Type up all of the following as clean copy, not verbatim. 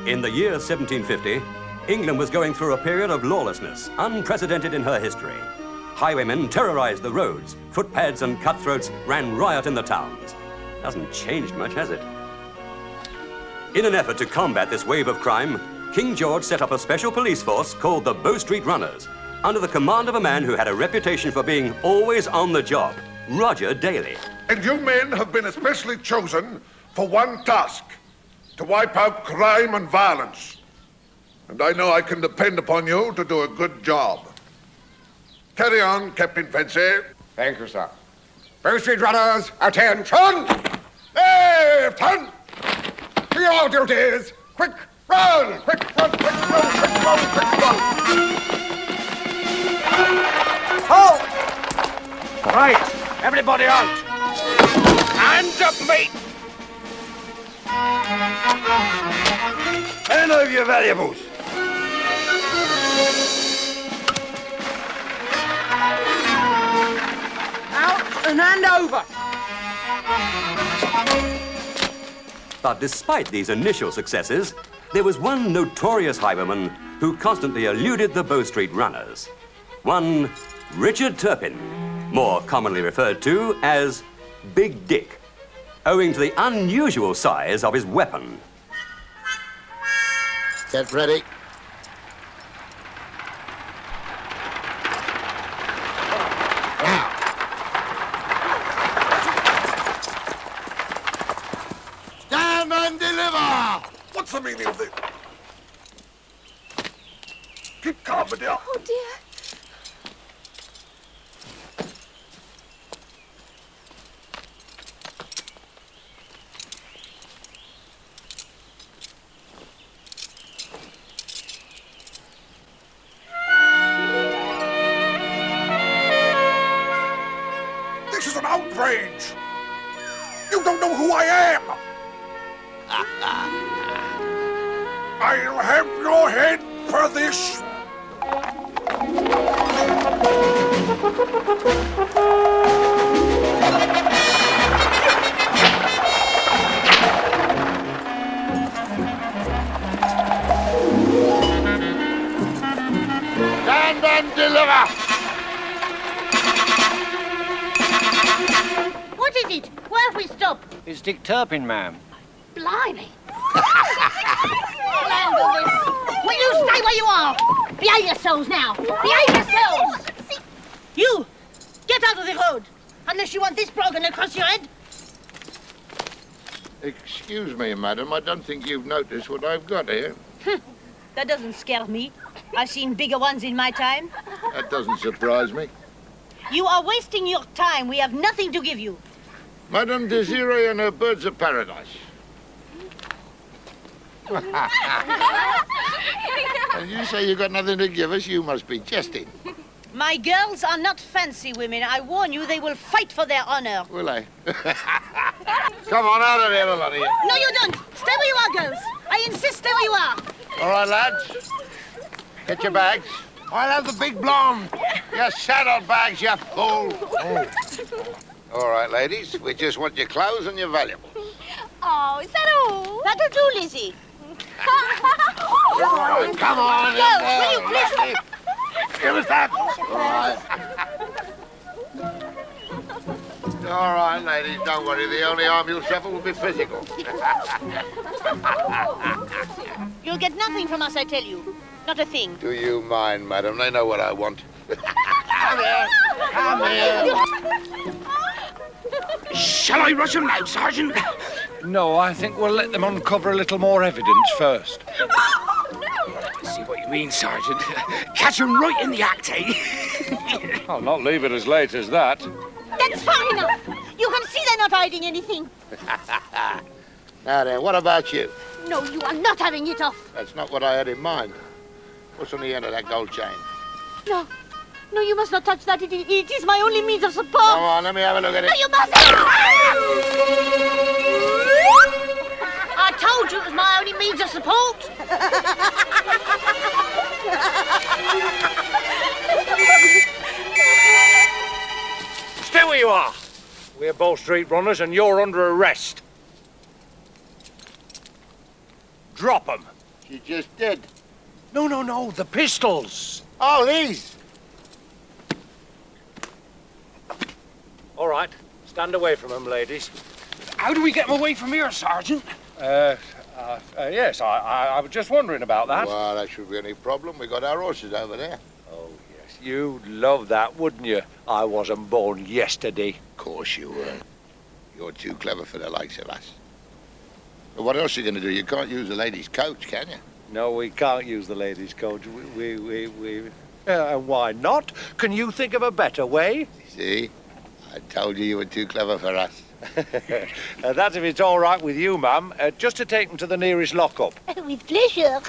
In the year 1750, England was going through a period of lawlessness, unprecedented in her history. Highwaymen terrorized the roads. Footpads and cutthroats ran riot in the towns. Hasn't changed much, has it? In an effort to combat this wave of crime, King George set up a special police force called the Bow Street Runners, under the command of a man who had a reputation for being always on the job, Roger Daly. And you men have been especially chosen for one task, to wipe out crime and violence. And I know I can depend upon you to do a good job. Carry on, Captain Fancy. Thank you, sir. Bow Street Runners, attention! Left-hand! To your duties! Quick run! Quick run, quick run, quick run, quick run! Halt! Right, everybody out! Hands up, mate! Hand over your valuables. Out and hand over. But despite these initial successes, there was one notorious highwayman who constantly eluded the Bow Street Runners. One Richard Turpin, more commonly referred to as Big Dick, owing to the unusual size of his weapon. Get ready. Stand and deliver! What's the meaning of this? Keep calm, my dear. Oh, dear. This is an outrage. You don't know who I am. I'll have your head for this. Stand and deliver! What is it? Where have we stopped? It's Dick Turpin, ma'am. Blimey. Land of this. Will you stay where you are? Behave yourselves now. Behave yourselves. You, get out of the road. Unless you want this broken across your head. Excuse me, madam. I don't think you've noticed what I've got here. That doesn't scare me. I've seen bigger ones in my time. That doesn't surprise me. You are wasting your time. We have nothing to give you. Madame Desiree and her birds of paradise. And you say you've got nothing to give us? You must be jesting. My girls are not fancy women. I warn you, they will fight for their honor. Will they? Come on, out of there, a lot of you. No, you don't. Stay where you are, girls. I insist, stay where you are. All right, lads. Get your bags. I'll have the big blonde. Your saddlebags, you fool. Oh. All right, ladies. We just want your clothes and your valuables. Oh, is that all? That'll do, Lizzie. Come on. Girls, will you please? Give us that. All right, ladies, don't worry. The only harm you'll suffer will be physical. You'll get nothing from us, I tell you. Not a thing. Do you mind, madam? They know what I want. Come here. Come here. Shall I rush him now, Sergeant? No, I think we'll let them uncover a little more evidence first. I see what you mean, Sergeant. Catch him right in the act, eh? I'll not leave it as late as that. That's far enough. You can see they're not hiding anything. Now then, what about you? No, you are not having it off. That's not what I had in mind. What's on the end of that gold chain? No. No, you must not touch that. It is my only means of support. Come on, let me have a look at it. No, you mustn't. I told you it was my only means of support. Stay where you are. We're Bow Street Runners and you're under arrest. Drop 'em. You just did. No, the pistols. Oh, these. All right, stand away from them, ladies. How do we get them away from here, Sergeant? Yes, I was just wondering about that. Well, that shouldn't be any problem. We got our horses over there. Oh, yes, you'd love that, wouldn't you? I wasn't born yesterday. Of course you were. You're too clever for the likes of us. But what else are you going to do? You can't use the ladies' coach, can you? No, we can't use the ladies' coach. Why not? Can you think of a better way? See? I told you were too clever for us. That's if it's all right with you, ma'am. Just to take them to the nearest lockup. With pleasure.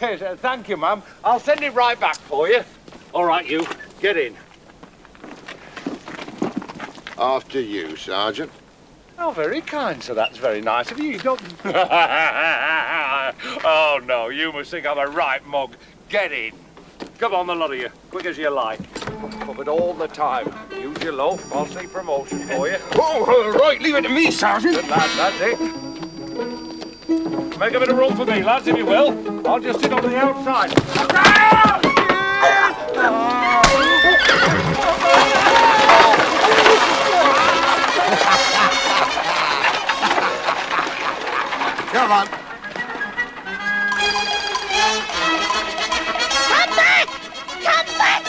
Yes, thank you, ma'am. I'll send it right back for you. All right, you. Get in. After you, Sergeant. Oh, very kind, sir. That's very nice of you. You don't... Oh, no, you must think I'm a right mug. Get in. Come on, the lot of you. Quick as you like. Covered all the time. Use your loaf. I'll see promotion for you. Oh, right. Leave it to me, Sergeant. Good lad, that's it. Make a bit of room for me, lads, if you will. I'll just sit on the outside. Come on. Come back! Come back!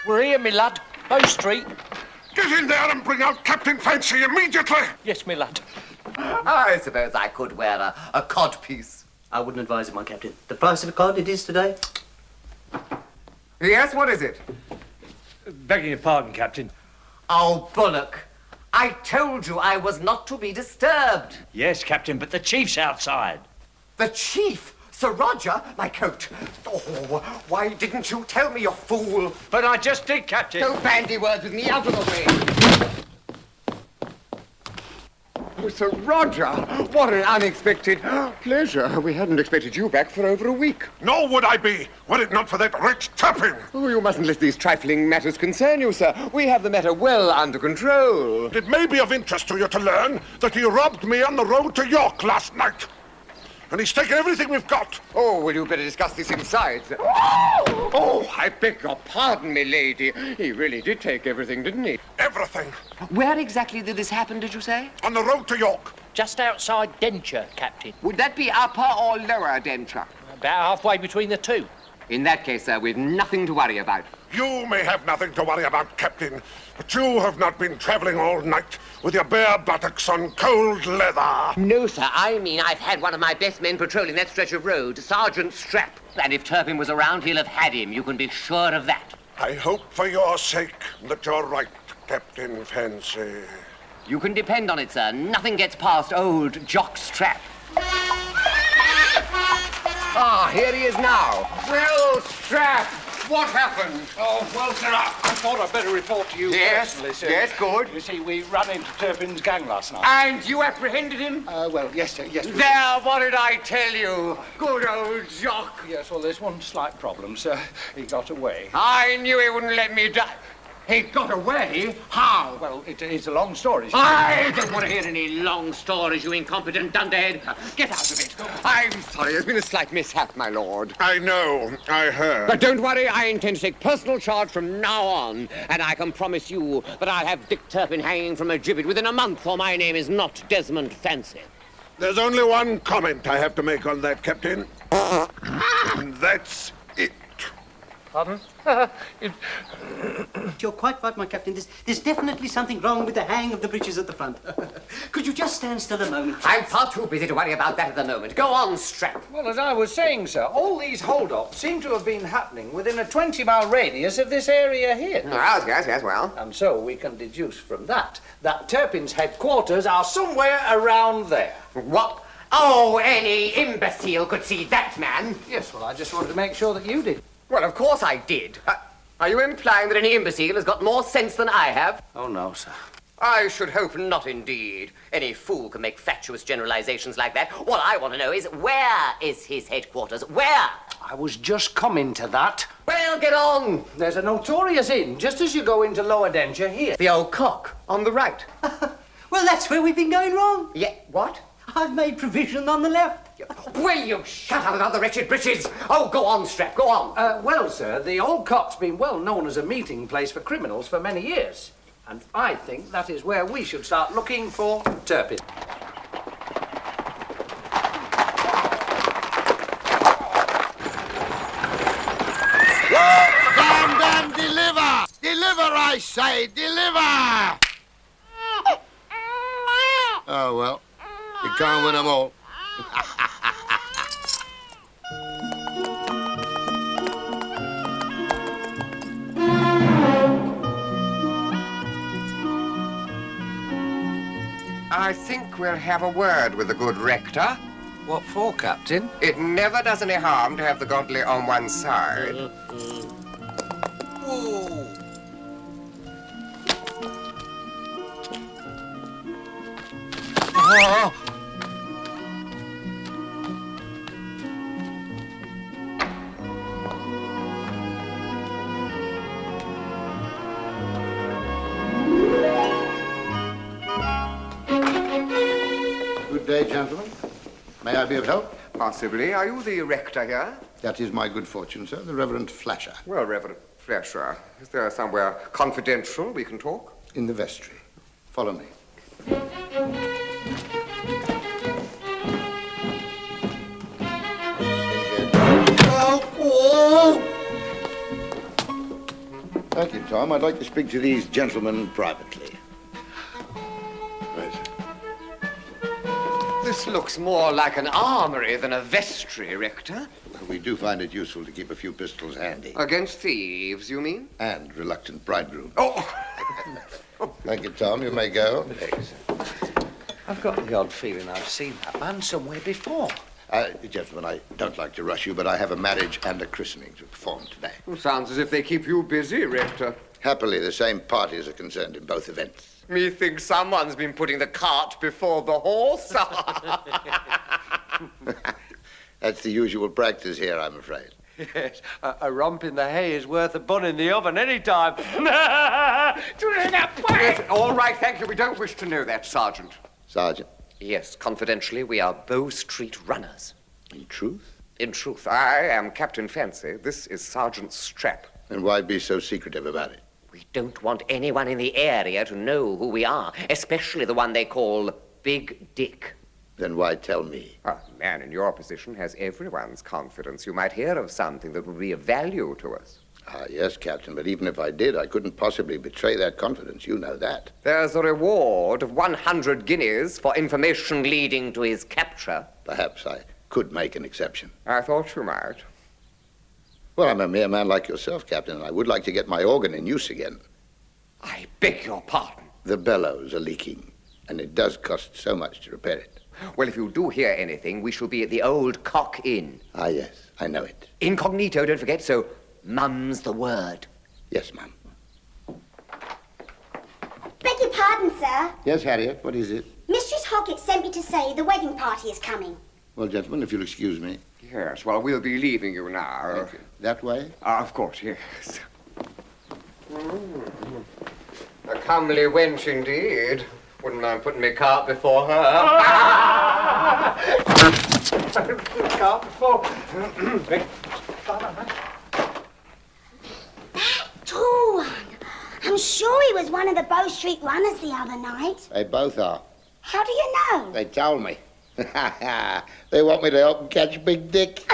We're here, me lad. Bow Street. Get in there and bring out Captain Fancy immediately. Yes, me lad. I suppose I could wear a codpiece. I wouldn't advise it, my captain. The price of a cod it is today. Yes, what is it? Begging your pardon, Captain. Oh, Bullock. I told you I was not to be disturbed. Yes, Captain, but the chief's outside. The chief, Sir Roger, my coat. Oh, why didn't you tell me, you fool? But I just did, Captain. Don't bandy words with me. Out of the way. Oh, Sir Roger, what an unexpected pleasure. We hadn't expected you back for over a week. Nor would I be, were it not for that wretch Turpin. Oh, you mustn't let these trifling matters concern you, sir. We have the matter well under control. It may be of interest to you to learn that he robbed me on the road to York last night. And he's taken everything we've got. Oh, well, you better discuss this inside, sir. Oh, I beg your pardon, my lady. He really did take everything, didn't he? Everything. Where exactly did this happen, did you say? On the road to York. Just outside Denture, Captain. Would that be upper or lower Denture? About halfway between the two. In that case, sir, we've nothing to worry about. You may have nothing to worry about, Captain, but you have not been traveling all night with your bare buttocks on cold leather. No, sir. I mean, I've had one of my best men patrolling that stretch of road, Sergeant Strap. And if Turpin was around, he'll have had him. You can be sure of that. I hope for your sake that you're right, Captain Fancy. You can depend on it, sir. Nothing gets past old Jock Strap. Ah, here he is now. Well, Strap, what happened? Oh, well, sir, I thought I'd better report to you personally, sir. Yes, good. You see, we ran into Turpin's gang last night. And you apprehended him? Well, yes, sir, yes. There, what did I tell you? Good old Jock. Yes, well, there's one slight problem, sir. He got away. I knew he wouldn't let me die. He got away? How? Well, it's a long story, sir. I don't want to hear any long stories, you incompetent dunderhead. Get out of it. I'm sorry, there's been a slight mishap, my lord. I know, I heard. But don't worry, I intend to take personal charge from now on. And I can promise you that I'll have Dick Turpin hanging from a gibbet within a month, for my name is not Desmond Fancy. There's only one comment I have to make on that, Captain. And that's it. Pardon? You're quite right, my captain. There's definitely something wrong with the hang of the breeches at the front. Could you just stand still a moment? I'm far too busy to worry about that at the moment. Go on, Strap. Well, as I was saying, sir, all these hold-ups seem to have been happening within a 20-mile radius of this area here. Yes, well. And so we can deduce from that Turpin's headquarters are somewhere around there. What? Oh, any imbecile could see that man. Yes, well, I just wanted to make sure that you did. Well, of course I did. Are you implying that any imbecile has got more sense than I have? Oh, no, sir. I should hope not, indeed. Any fool can make fatuous generalizations like that. What I want to know is, where is his headquarters? Where? I was just coming to that. Well, get on. There's a notorious inn just as you go into Lower Denture here. The Old Cock, on the right. Well, that's where we've been going wrong. Yeah, what? I've made provision on the left. Will you shut up about the wretched breeches? Oh, go on, Strap, go on. Well, sir, the Old Cock's been well known as a meeting place for criminals for many years. And I think that is where we should start looking for Turpin. Damn, deliver! Deliver, I say, deliver! Oh, well, you can't win them all. I think we'll have a word with the good rector. What for, Captain? It never does any harm to have the godly on one side. Oh. Good day, gentlemen. May I be of help? Possibly. Are you the rector here? That is my good fortune, sir, the Reverend Flasher. Well, Reverend Fletcher, is there somewhere confidential we can talk? In the vestry. Follow me. Thank you, Tom. I'd like to speak to these gentlemen privately. Right. This looks more like an armory than a vestry, Rector. We do find it useful to keep a few pistols handy. Against thieves, you mean? And reluctant bridegroom. Oh! Thank you, Tom. You may go. Thanks. I've got the odd feeling I've seen that man somewhere before. Gentlemen, I don't like to rush you, but I have a marriage and a christening to perform today. Sounds as if they keep you busy, Rector. Happily, the same parties are concerned in both events. Methinks someone's been putting the cart before the horse. That's the usual practice here, I'm afraid. Yes, a romp in the hay is worth a bun in the oven any time. Yes, all right, thank you. We don't wish to know that, Sergeant. Sergeant? Yes, confidentially, we are Bow Street runners. In truth? In truth, I am Captain Fancy. This is Sergeant Strap. And why be so secretive about it? We don't want anyone in the area to know who we are, especially the one they call Big Dick. Then why tell me? A man in your position has everyone's confidence. You might hear of something that would be of value to us. Ah, yes, Captain, but even if I did, I couldn't possibly betray that confidence. You know that. There's a reward of 100 guineas for information leading to his capture. Perhaps I could make an exception. I thought you might. Well, I'm a mere man like yourself, Captain, and I would like to get my organ in use again. I beg your pardon. The bellows are leaking, and it does cost so much to repair it. Well, if you do hear anything, we shall be at the Old Cock Inn. Ah, yes, I know it. Incognito, don't forget, so mum's the word. Yes, ma'am. Beg your pardon, sir. Yes, Harriet, what is it? Mistress Hoggett sent me to say the wedding party is coming. Well, gentlemen, if you'll excuse me. Yes, well, we'll be leaving you now. That way? Of course, yes. A comely wench indeed. Wouldn't mind putting me cart before her. Cart before. Tall one. I'm sure he was one of the Bow Street runners the other night. They both are. How do you know? They told me. They want me to help them catch Big Dick.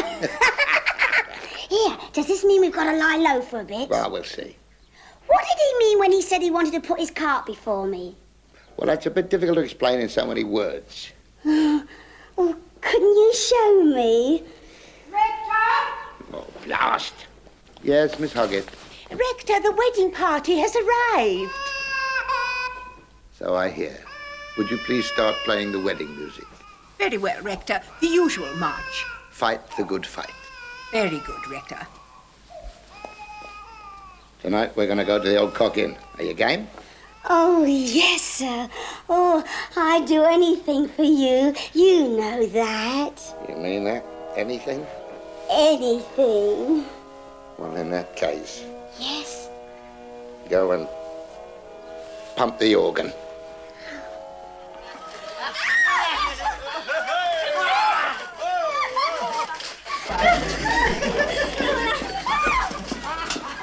Here, does this mean we've got to lie low for a bit? Well, we'll see. What did he mean when he said he wanted to put his cart before me? Well, that's a bit difficult to explain in so many words. Well, couldn't you show me? Oh, blast. Yes, Miss Hoggett. Rector, the wedding party has arrived. So I hear. Would you please start playing the wedding music? Very well, Rector. The usual march. Fight the good fight. Very good, Rector. Tonight we're going to go to the Old Cock Inn. Are you game? Oh, yes, sir. Oh, I'd do anything for you. You know that. You mean that? Anything? Anything. Well, in that case, Yes. go and pump the organ.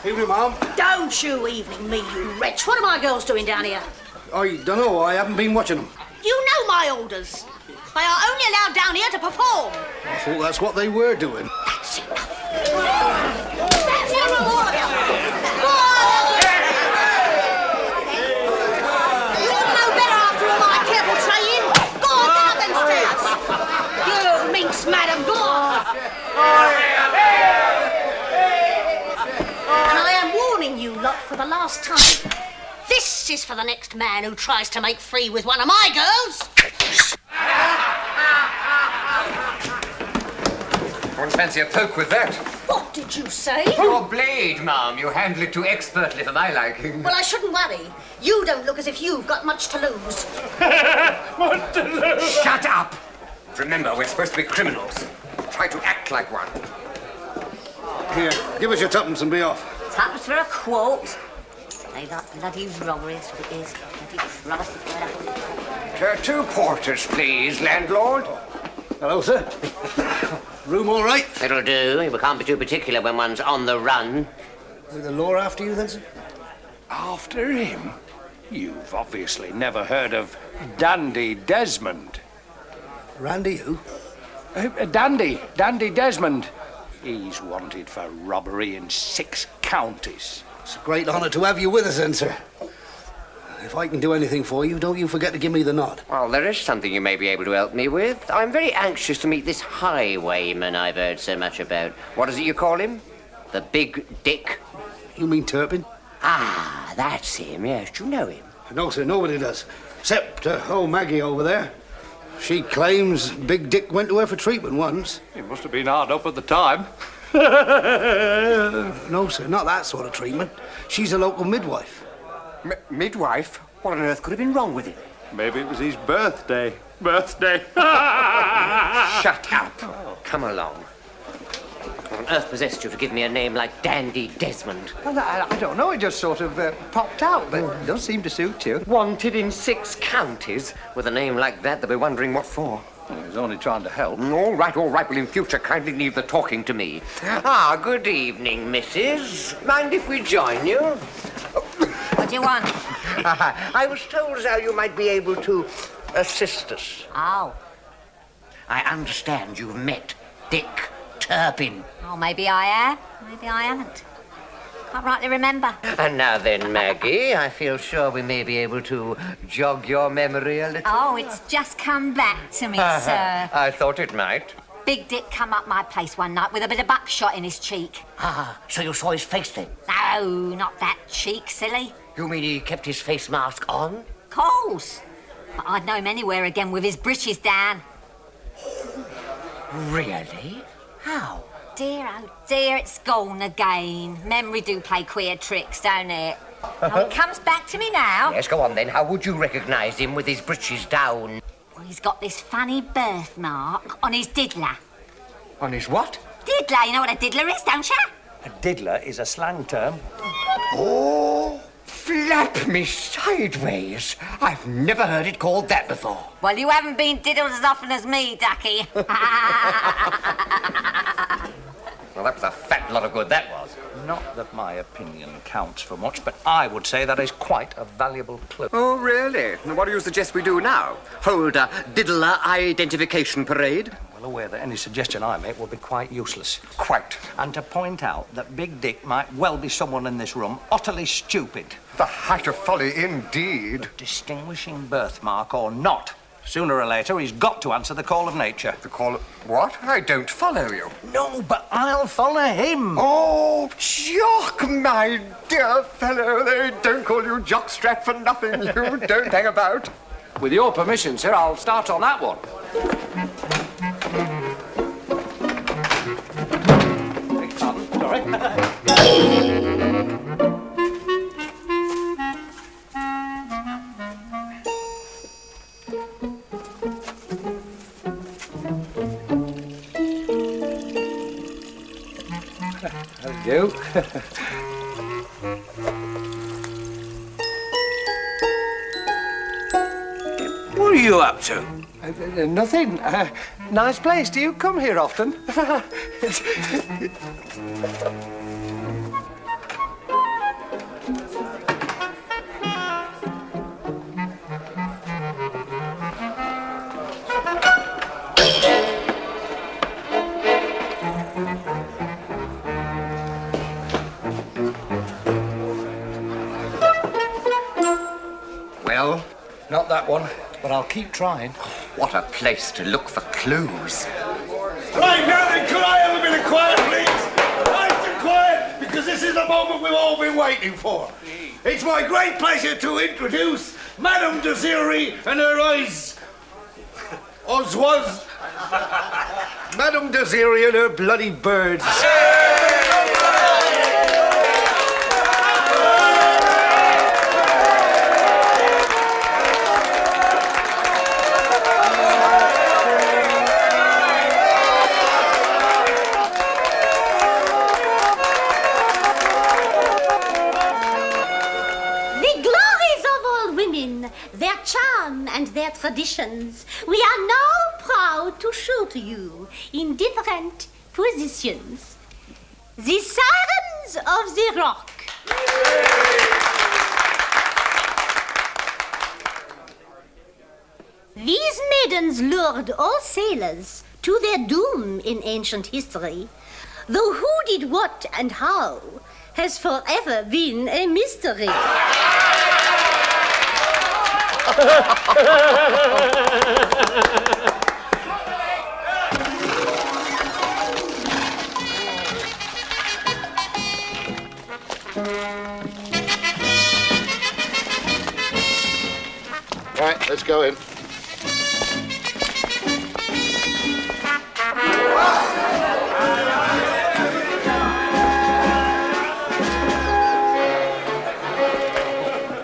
Evening, Mum. Don't you evening me, you wretch. What are my girls doing down here? I don't know. I haven't been watching them. You know my orders. They are only allowed down here to perform. I thought that's what they were doing. That's enough. That's your room, all of you. Go on. You ought to know better after all my careful training. Go on, down them stairs. You minx, madam, go on. And I am warning you lot for the last time. This is for the next man who tries to make free with one of my girls. Wouldn't fancy a poke with that. What did you say? Your blade, Mum. You handle it too expertly for my liking. Well, I shouldn't worry. You don't look as if you've got much to lose. What to lose? Shut up! Remember, we're supposed to be criminals. Try to act like one. Here, give us your tuppence and be off. Tuppence for a quart. They like bloody robberies, what it is. Bloody trust. 2 porters, please, landlord. Hello, sir. Room all right? It'll do. We can't be too particular when one's on the run. Is the law after you, then, sir? After him? You've obviously never heard of Dandy Desmond. Randy who? Dandy Desmond. He's wanted for robbery in 6 counties. It's a great honour to have you with us, then, sir. If I can do anything for you, don't you forget to give me the nod. Well, there is something you may be able to help me with. I'm very anxious to meet this highwayman I've heard so much about. What is it you call him? The Big Dick? You mean Turpin? Ah, that's him, yes. Do you know him? No, sir, nobody does. Except old Maggie over there. She claims Big Dick went to her for treatment once. He must have been hard up at the time. No, sir, not that sort of treatment. She's a local midwife. Midwife? What on earth could have been wrong with him? Maybe it was his birthday. Birthday. Shut up. Come along. What on earth possessed you to give me a name like Dandy Desmond? Well, I don't know. It just sort of popped out, but it does seem to suit you. Wanted in 6 counties? With a name like that, they'll be wondering what for. He was only trying to help. All right. Well, in future, kindly leave the talking to me. Ah, good evening, missus. Mind if we join you? What do you want? I was told as how you might be able to assist us. Oh. I understand you've met Dick Turpin. Oh, maybe I have. Maybe I haven't. Can't rightly remember. And now then, Maggie, I feel sure we may be able to jog your memory a little. Oh, it's just come back to me, sir. I thought it might. Big Dick come up my place one night with a bit of buckshot in his cheek. Ah, so you saw his face then? No, not that cheek, silly. You mean he kept his face mask on? Course. But I'd know him anywhere again with his breeches down. Really? How? Dear, oh dear, it's gone again. Memory do play queer tricks, don't it? Oh, it comes back to me now. Yes, go on then. How would you recognise him with his breeches down? Well, he's got this funny birthmark on his diddler. On his what? Diddler, you know what a diddler is, don't you? A diddler is a slang term. Oh, flap me sideways. I've never heard it called that before. Well, you haven't been diddled as often as me, Ducky. Well, that was a fat lot of good, that was. Not that my opinion counts for much, but I would say that is quite a valuable clue. Oh, really? What do you suggest we do now? Hold a diddler identification parade? Well aware that any suggestion I make will be quite useless. Quite. And to point out that Big Dick might well be someone in this room utterly stupid. The height of folly, indeed. Distinguishing birthmark or not, sooner or later he's got to answer the call of nature. The call of... What? I don't follow you. No, but I'll follow him. Oh, Jock, my dear fellow. They don't call you Jockstrap for nothing. You don't hang about. With your permission, sir, I'll start on that one. Beg pardon, sorry. What are you up to? Nothing. Nice place. Do you come here often? Well, Not that one, but I'll keep trying. what a place to look for clues. Right now then, could I have a bit of quiet, please? Nice and quiet, because this is the moment we've all been waiting for. It's my great pleasure to introduce Madame Desiree and her eyes... Oswaz. Madame Desiree and her bloody birds. Their charm and their traditions, we are now proud to show to you in different positions the Sirens of the Rock. These maidens lured all sailors to their doom in ancient history, though who did what and how has forever been a mystery. Right, let's go in.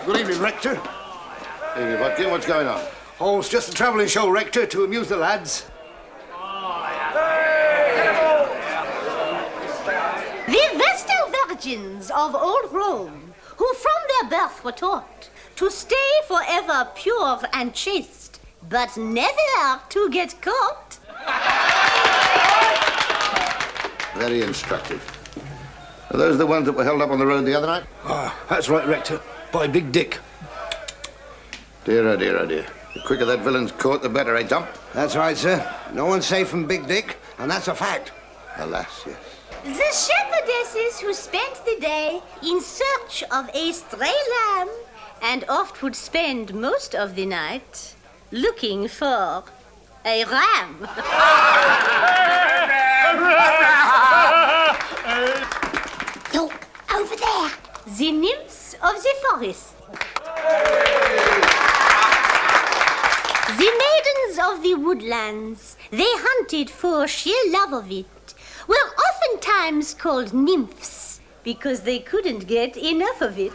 Good evening, Rector. Evening, Watkin. What's going on? Oh, it's just a travelling show, Rector, to amuse the lads. The Vestal Virgins of old Rome, who from their birth were taught to stay forever pure and chaste, but never to get caught. Very instructive. Are those the ones that were held up on the road the other night? Ah, that's right, Rector. By Big Dick. Dear, oh dear, oh dear. The quicker that villain's caught, the better, eh, Tom? That's right, sir. No one's safe from Big Dick, and that's a fact. Alas, yes. The shepherdesses who spent the day in search of a stray lamb and oft would spend most of the night looking for a ram. Look, over there. The nymphs of the forest. The maidens of the woodlands, they hunted for sheer love of it, were oftentimes called nymphs because they couldn't get enough of it.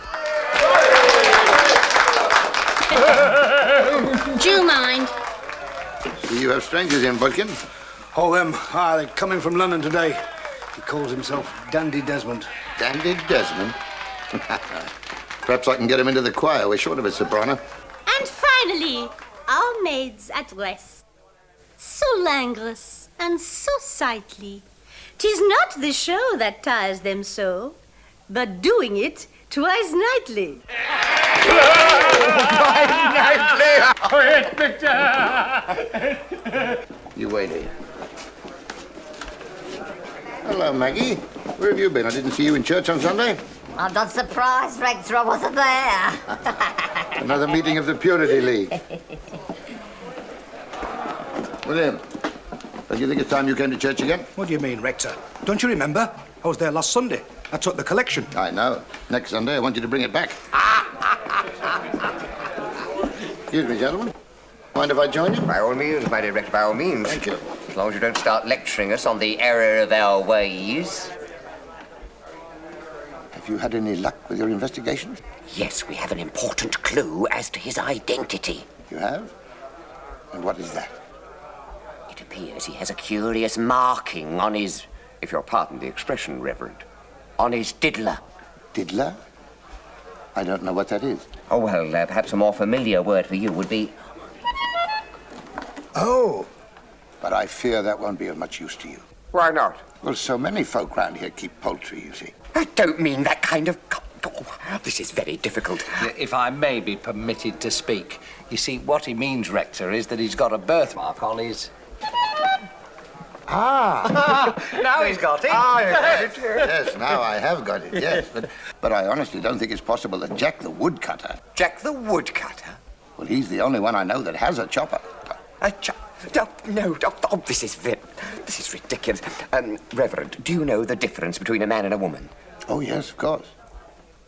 Do you mind? See, you have strangers in, Bodkin. Oh, them. They're coming from London today. He calls himself Dandy Desmond. Dandy Desmond? Perhaps I can get him into the choir. We're short of a soprano. And finally, our maids at rest. So languorous and so sightly. 'Tis not the show that tires them so, but doing it twice nightly. You wait here. Hello, Maggie. Where have you been? I didn't see you in church on Sunday. I'm not surprised, Rector, I wasn't there. Another meeting of the Purity League. William, don't you think it's time you came to church again? What do you mean, Rector? Don't you remember? I was there last Sunday. I took the collection. I know. Next Sunday, I want you to bring it back. Excuse me, gentlemen. Mind if I join you? By all means, my dear Rector, by all means. Thank you. As long as you don't start lecturing us on the error of our ways. Have you had any luck with your investigations? Yes, we have an important clue as to his identity. You have? And what is that? It appears he has a curious marking on his, if you'll pardon the expression, Reverend, on his diddler. Diddler? I don't know what that is. Oh, well, perhaps a more familiar word for you would be... Oh! But I fear that won't be of much use to you. Why not? Well, so many folk round here keep poultry, you see. I don't mean that kind of... Oh, this is very difficult. If I may be permitted to speak. You see, what he means, Rector, is that he's got a birthmark on his... Ah! Now he's got it. Ah, yes, yes, now I have got it, yes. But I honestly don't think it's possible that Jack the woodcutter... Jack the woodcutter? Well, he's the only one I know that has a chopper. A chopper? No, this is ridiculous. Reverend, do you know the difference between a man and a woman? Oh, yes, of course.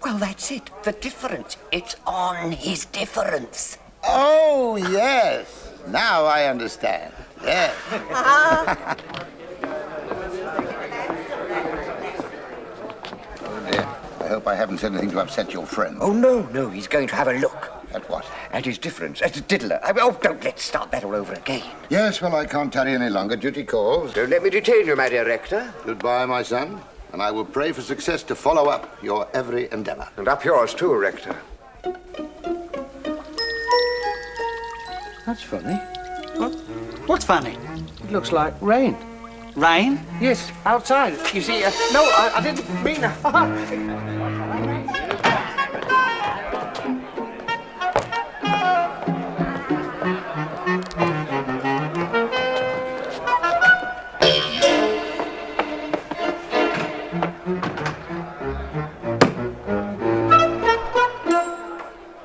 Well, that's it. The difference. It's on his difference. Oh, yes. Now I understand. Yes. Oh, dear. I hope I haven't said anything to upset your friend. Oh, no. He's going to have a look. At what? At his difference. At his diddler. Oh, don't let's start that all over again. Yes, well, I can't tarry any longer. Duty calls. Don't let me detain you, my dear Rector. Goodbye, my son. And I will pray for success to follow up your every endeavor. And up yours, too, Rector. That's funny. What? What's funny? It looks like rain. Rain? Yes, outside. You see, no, I didn't mean...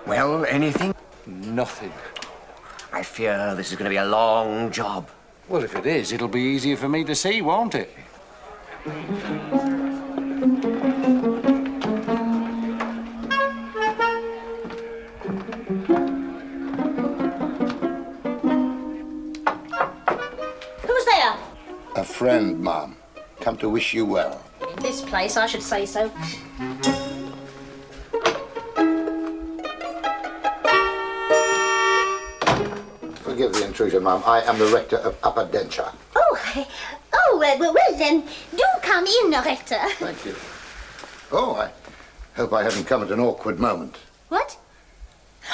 Well, anything? Nothing. I fear this is going to be a long job. Well, if it is, it'll be easier for me to see, won't it? Who's there? A friend, Mom. Come to wish you well. In this place, I should say so. Forgive the intrusion, Mom. I am the rector of Upper Denshire. Well then, do come in, Rector. Thank you. Oh, I hope I haven't come at an awkward moment. What?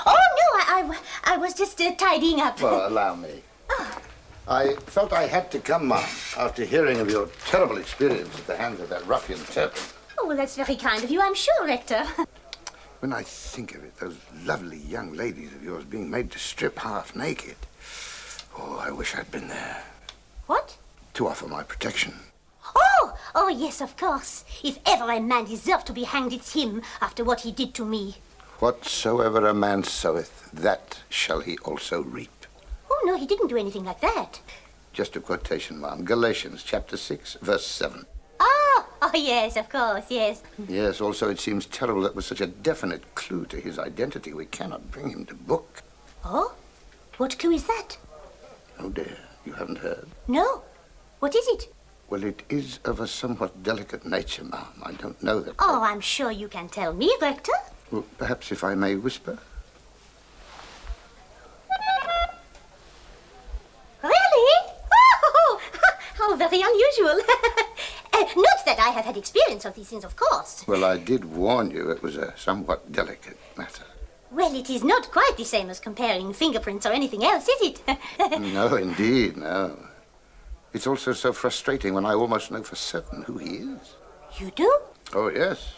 Oh, no, I was just tidying up. Well, allow me. I felt I had to come, Mom, after hearing of your terrible experience at the hands of that ruffian Turpin. Oh, well, that's very kind of you, I'm sure, Rector. When I think of it, those lovely young ladies of yours being made to strip half naked. Oh, I wish I'd been there. What? To offer my protection. Oh, yes, of course. If ever a man deserved to be hanged, it's him, after what he did to me. Whatsoever a man soweth, that shall he also reap. Oh, no, he didn't do anything like that. Just a quotation, Ma'am. Galatians chapter 6, verse 7. Oh, yes, of course, yes. Yes, also it seems terrible that with such a definite clue to his identity, we cannot bring him to book. Oh? What clue is that? Oh, dear, you haven't heard? No. What is it? Well, it is of a somewhat delicate nature, Ma'am. I don't know that... Oh, I'm sure you can tell me, Rector. Well, perhaps if I may whisper? Really? Oh, how very unusual. Not that I have had experience of these things, of course. Well, I did warn you it was a somewhat delicate matter. Well, it is not quite the same as comparing fingerprints or anything else, is it? No, indeed, no. It's also so frustrating when I almost know for certain who he is. You do? Oh, yes.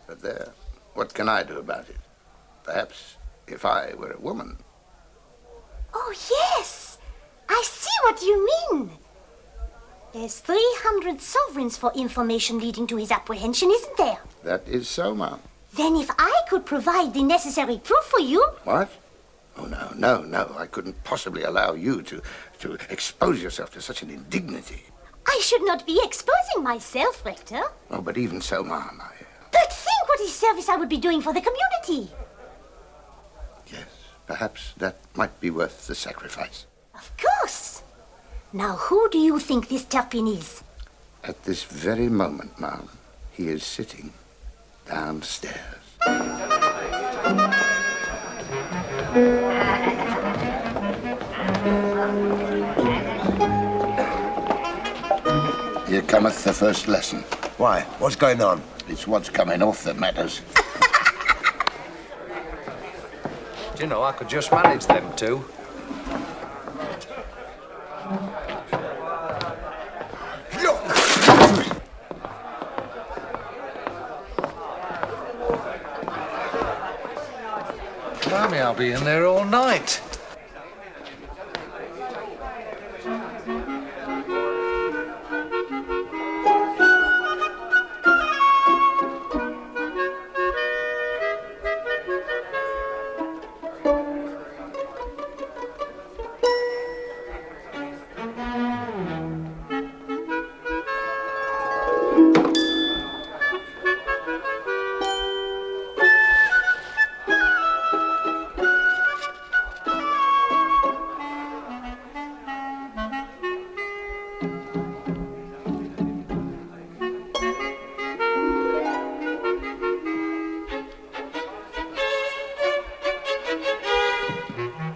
But there, what can I do about it? Perhaps if I were a woman. Oh, yes. I see what you mean. There's 300 sovereigns for information leading to his apprehension, isn't there? That is so, Ma'am. Then if I could provide the necessary proof for you... What? Oh, no. I couldn't possibly allow you to expose yourself to such an indignity. I should not be exposing myself, Rector. Oh, but even so, Ma'am, But think what a service I would be doing for the community. Yes, perhaps that might be worth the sacrifice. Of course. Now, who do you think this Turpin is? At this very moment, Ma'am, he is sitting downstairs. Here cometh the first lesson. Why? What's going on? It's what's coming off that matters. Do you know, I could just manage them two. Blimey, I'll be in there all night.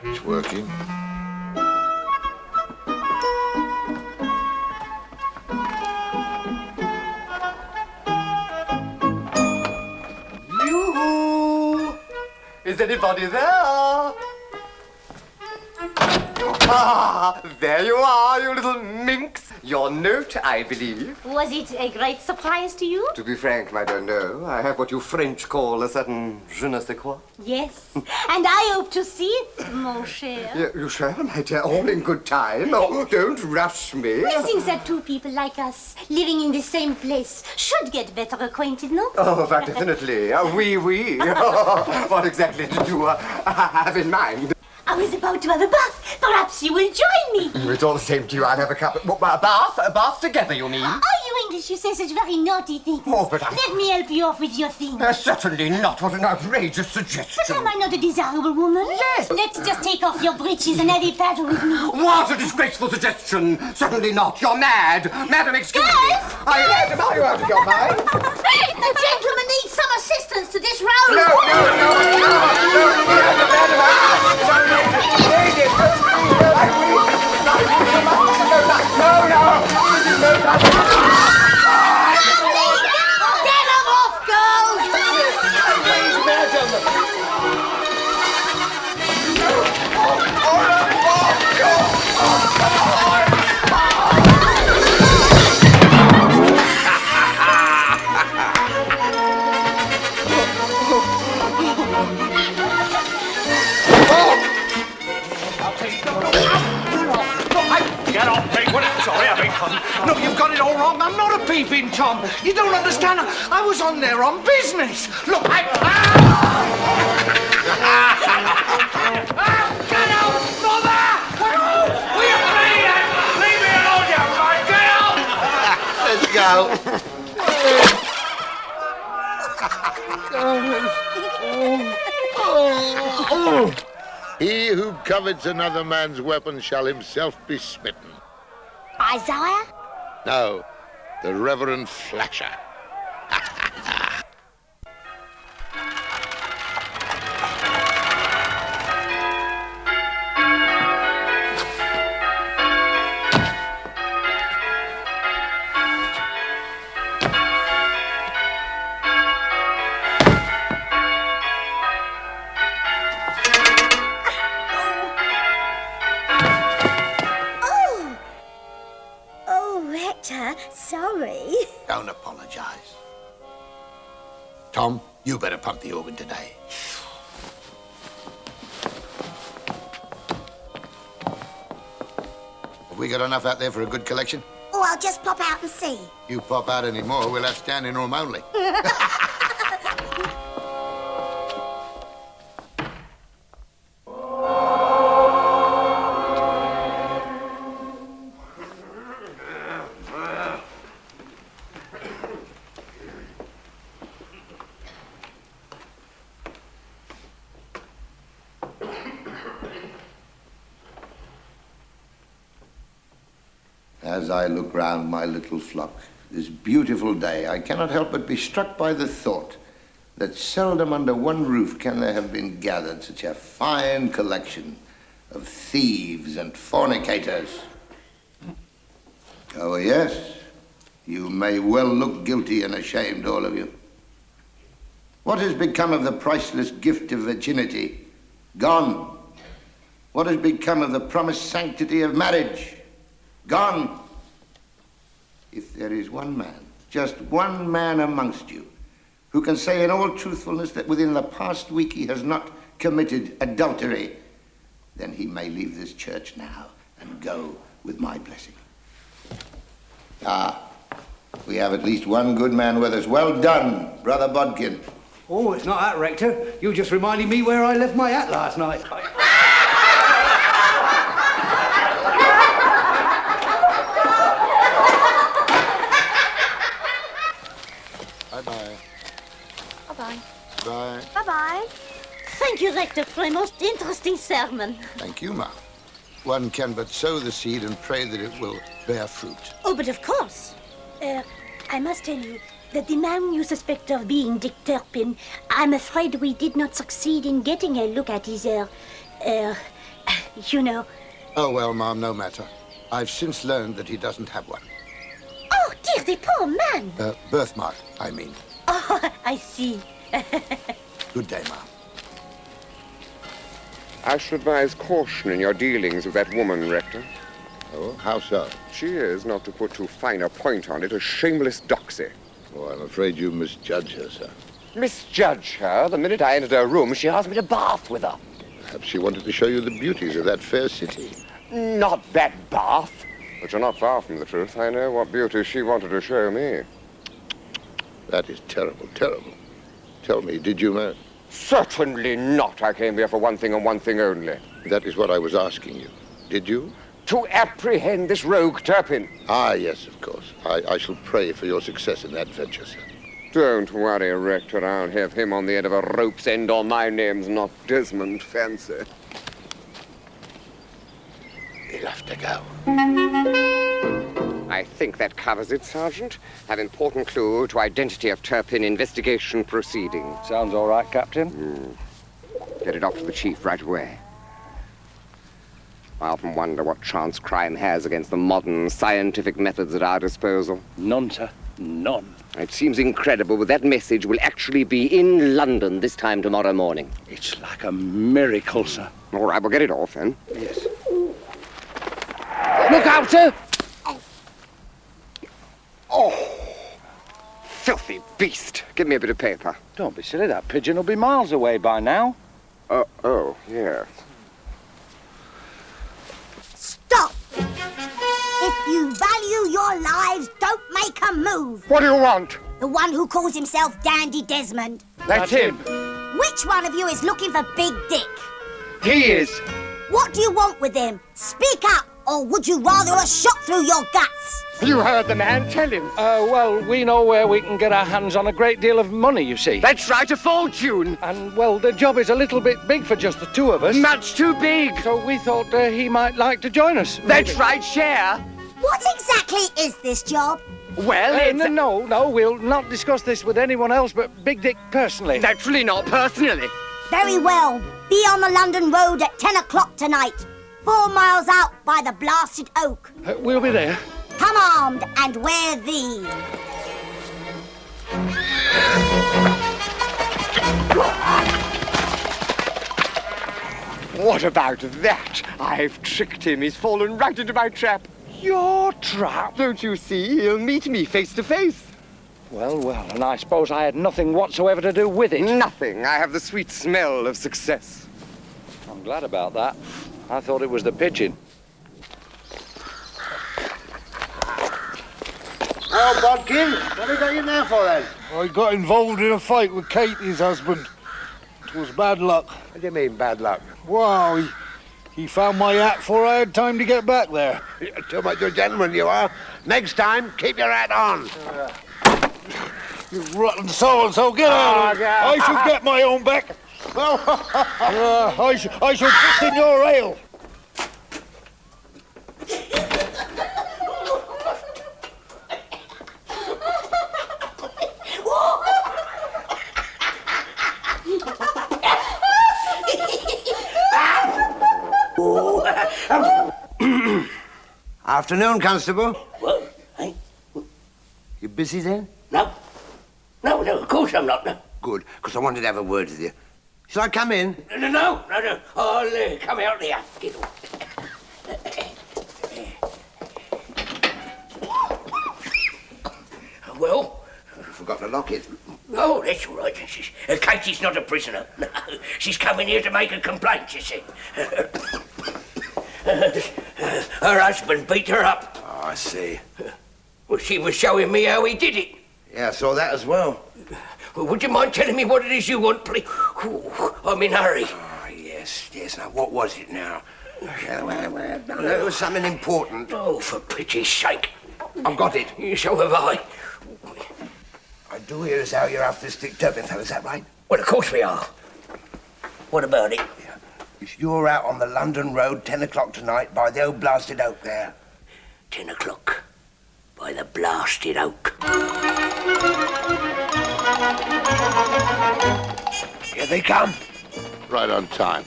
It's working. Yoo-hoo! Is anybody there? Ah, there you are, you little minx. Your note, I believe. Was it a great surprise to you? To be frank, I don't know. I have what you French call a certain je ne sais quoi. Yes. And I hope to see it, mon cher. You shall, my dear, all in good time. Oh, don't rush me. I think that two people like us, living in the same place, should get better acquainted, no? Oh, that definitely. Oui, oui. What exactly did you have in mind? I was about to have a bath. Perhaps you will join me. It's all the same to you. I'll have a cup. A bath together, you mean? Oh, you English, you say such very naughty things. Oh, but Let me help you off with your things. Certainly not. What an outrageous suggestion. But am I not a desirable woman? Yes. Let's just take off your breeches and have a paddle with me. What a disgraceful suggestion. Certainly not. You're mad. Madam, excuse me. Madam, are you out of your mind? The gentleman needs some assistance to this round. Get him off, Get off me! Sorry, I beg pardon. No, you've got it all wrong. I'm not a peeping Tom. You don't understand. I was on there on business. Look, get out, mother! Will you leave me alone, you man? Get out! Let's go. He who covets another man's weapon shall himself be smitten. Isaiah? No, the Reverend Flasher. Sorry. Don't apologize. Tom, you better pump the organ today. Have we got enough out there for a good collection? Oh, I'll just pop out and see. You pop out any more, we'll have standing room only. As I look round my little flock this beautiful day, I cannot help but be struck by the thought that seldom under one roof can there have been gathered such a fine collection of thieves and fornicators. Oh, yes, you may well look guilty and ashamed, all of you. What has become of the priceless gift of virginity? Gone. What has become of the promised sanctity of marriage? Gone. If there is one man, just one man amongst you, who can say in all truthfulness that within the past week he has not committed adultery, then he may leave this church now and go with my blessing. Ah, we have at least one good man with us. Well done, Brother Bodkin. Oh, it's not that, Rector. You just reminded me where I left my hat last night. Bye-bye. Bye-bye. Bye. Bye-bye. Thank you, Rector, for a most interesting sermon. Thank you, ma'am. One can but sow the seed and pray that it will bear fruit. Oh, but of course. I must tell you that the man you suspect of being Dick Turpin, I'm afraid we did not succeed in getting a look at his, you know. Oh, well, ma'am, no matter. I've since learned that he doesn't have one. Oh, dear, the poor man. Birthmark, I mean. Oh, I see. Good day, ma'am. I should advise caution in your dealings with that woman, Rector. Oh, how so? She is, not to put too fine a point on it, a shameless doxy. Oh, I'm afraid you misjudge her, sir. Misjudge her? The minute I entered her room, she asked me to bath with her. Perhaps she wanted to show you the beauties of that fair city. Not that bath. But you're not far from the truth. I know what beauty she wanted to show me. That is terrible, terrible. Tell me, did you know? Certainly not. I came here for one thing and one thing only. That is what I was asking you. Did you? To apprehend this rogue Turpin. Ah, yes, of course. I shall pray for your success in that venture, sir. Don't worry, Rector. I'll have him on the end of a rope's end, or my name's not Desmond Fancy. We'll have to go. I think that covers it, Sergeant. Have important clue to identity of Turpin investigation proceeding. Sounds all right, Captain. Get it off to the chief right away. I often wonder what chance crime has against the modern scientific methods at our disposal. None, sir. None. It seems incredible, but that message will actually be in London this time tomorrow morning. It's like a miracle, sir. All right, we'll get it off then. Yes. Look out, sir! Oh! Filthy beast. Give me a bit of paper. Don't be silly. That pigeon will be miles away by now. Oh, yes. Stop! If you value your lives, don't make a move. What do you want? The one who calls himself Dandy Desmond. That's him. Which one of you is looking for Big Dick? He is. What do you want with him? Speak up, or would you rather a shot through your guts? You heard the man. Tell him. Well, we know where we can get our hands on a great deal of money, you see. That's right, a fortune. And, well, the job is a little bit big for just the two of us. Much too big. So we thought he might like to join us. That's right, share. What exactly is this job? Well, No, we'll not discuss this with anyone else but Big Dick personally. Naturally not personally. Very well. Be on the London Road at 10 o'clock tonight. 4 miles out by the blasted oak. We'll be there. Come armed and wear these. What about that? I've tricked him. He's fallen right into my trap. Your trap? Don't you see? He'll meet me face to face. Well, and I suppose I had nothing whatsoever to do with it. Nothing. I have the sweet smell of success. I'm glad about that. I thought it was the pigeon. Oh, Bodkin, what have you got in there for, then? I got involved in a fight with Katie's husband. It was bad luck. What do you mean, bad luck? Wow, he found my hat before I had time to get back there. Too much of a gentleman you are. Next time, keep your hat on. You rotten so-and-so, get out of here. I shall get my own back. I shall piss in your ale. Afternoon, Constable. What? Hey? You busy then? No, of course I'm not. good, because I wanted to have a word with you. Shall I come in? No. I'll come out here. Well? You forgot to lock it. Oh, that's all right. Katie's not a prisoner. No, she's coming here to make a complaint, you see. Her husband beat her up. Oh, I see. Well, she was showing me how he did it. Yeah, I saw that as well. Well, would you mind telling me what it is you want, please? I'm in a hurry. Oh, yes. Now, what was it now? It was something important. Oh, for pity's sake. I've got it. So have I. I do hear as how you're after Stick Turpin, fellow, is that right? Well, of course we are. What about it? You're out on the London Road, 10 o'clock tonight, by the old blasted oak there. 10 o'clock. By the blasted oak. Here they come. Right on time.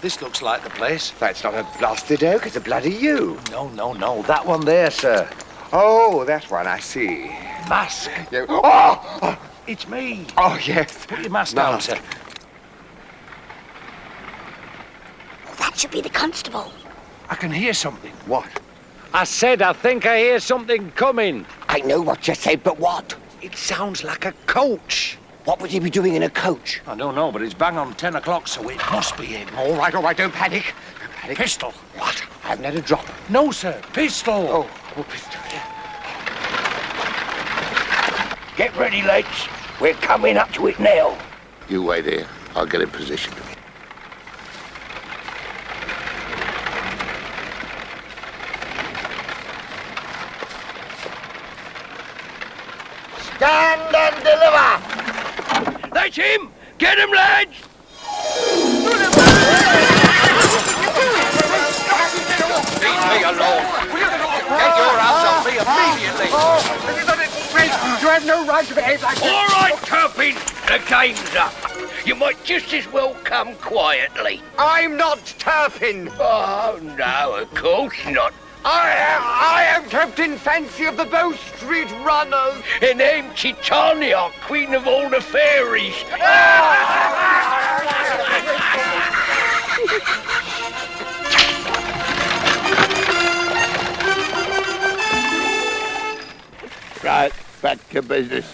This looks like the place. That's not a blasted oak, it's a bloody yew. No. That one there, sir. Oh, that one, I see. Mask. Yeah. Oh! It's me. Oh, yes. Put your mask down, sir. That should be the constable. I can hear something. What? I said I think I hear something coming. I know what you said, but what? It sounds like a coach. What would he be doing in a coach? I don't know, but it's bang on 10 o'clock, so it must be him. All right, don't panic. Don't panic. Pistol. What? I haven't had a drop. No, sir. Pistol. Oh, pistol, yeah. Get ready, lads. We're coming up to it now. You wait here. I'll get in position. Stand and deliver! That's him! Get him, lads! Leave me alone. Get your hands off me immediately. You have no right to behave like this. All right, Turpin. The game's up. You might just as well come quietly. I'm not Turpin. Oh, no, of course not. I am Captain Fancy of the Bow Street Runners. And I'm Titania, queen of all the fairies. Right, back to business.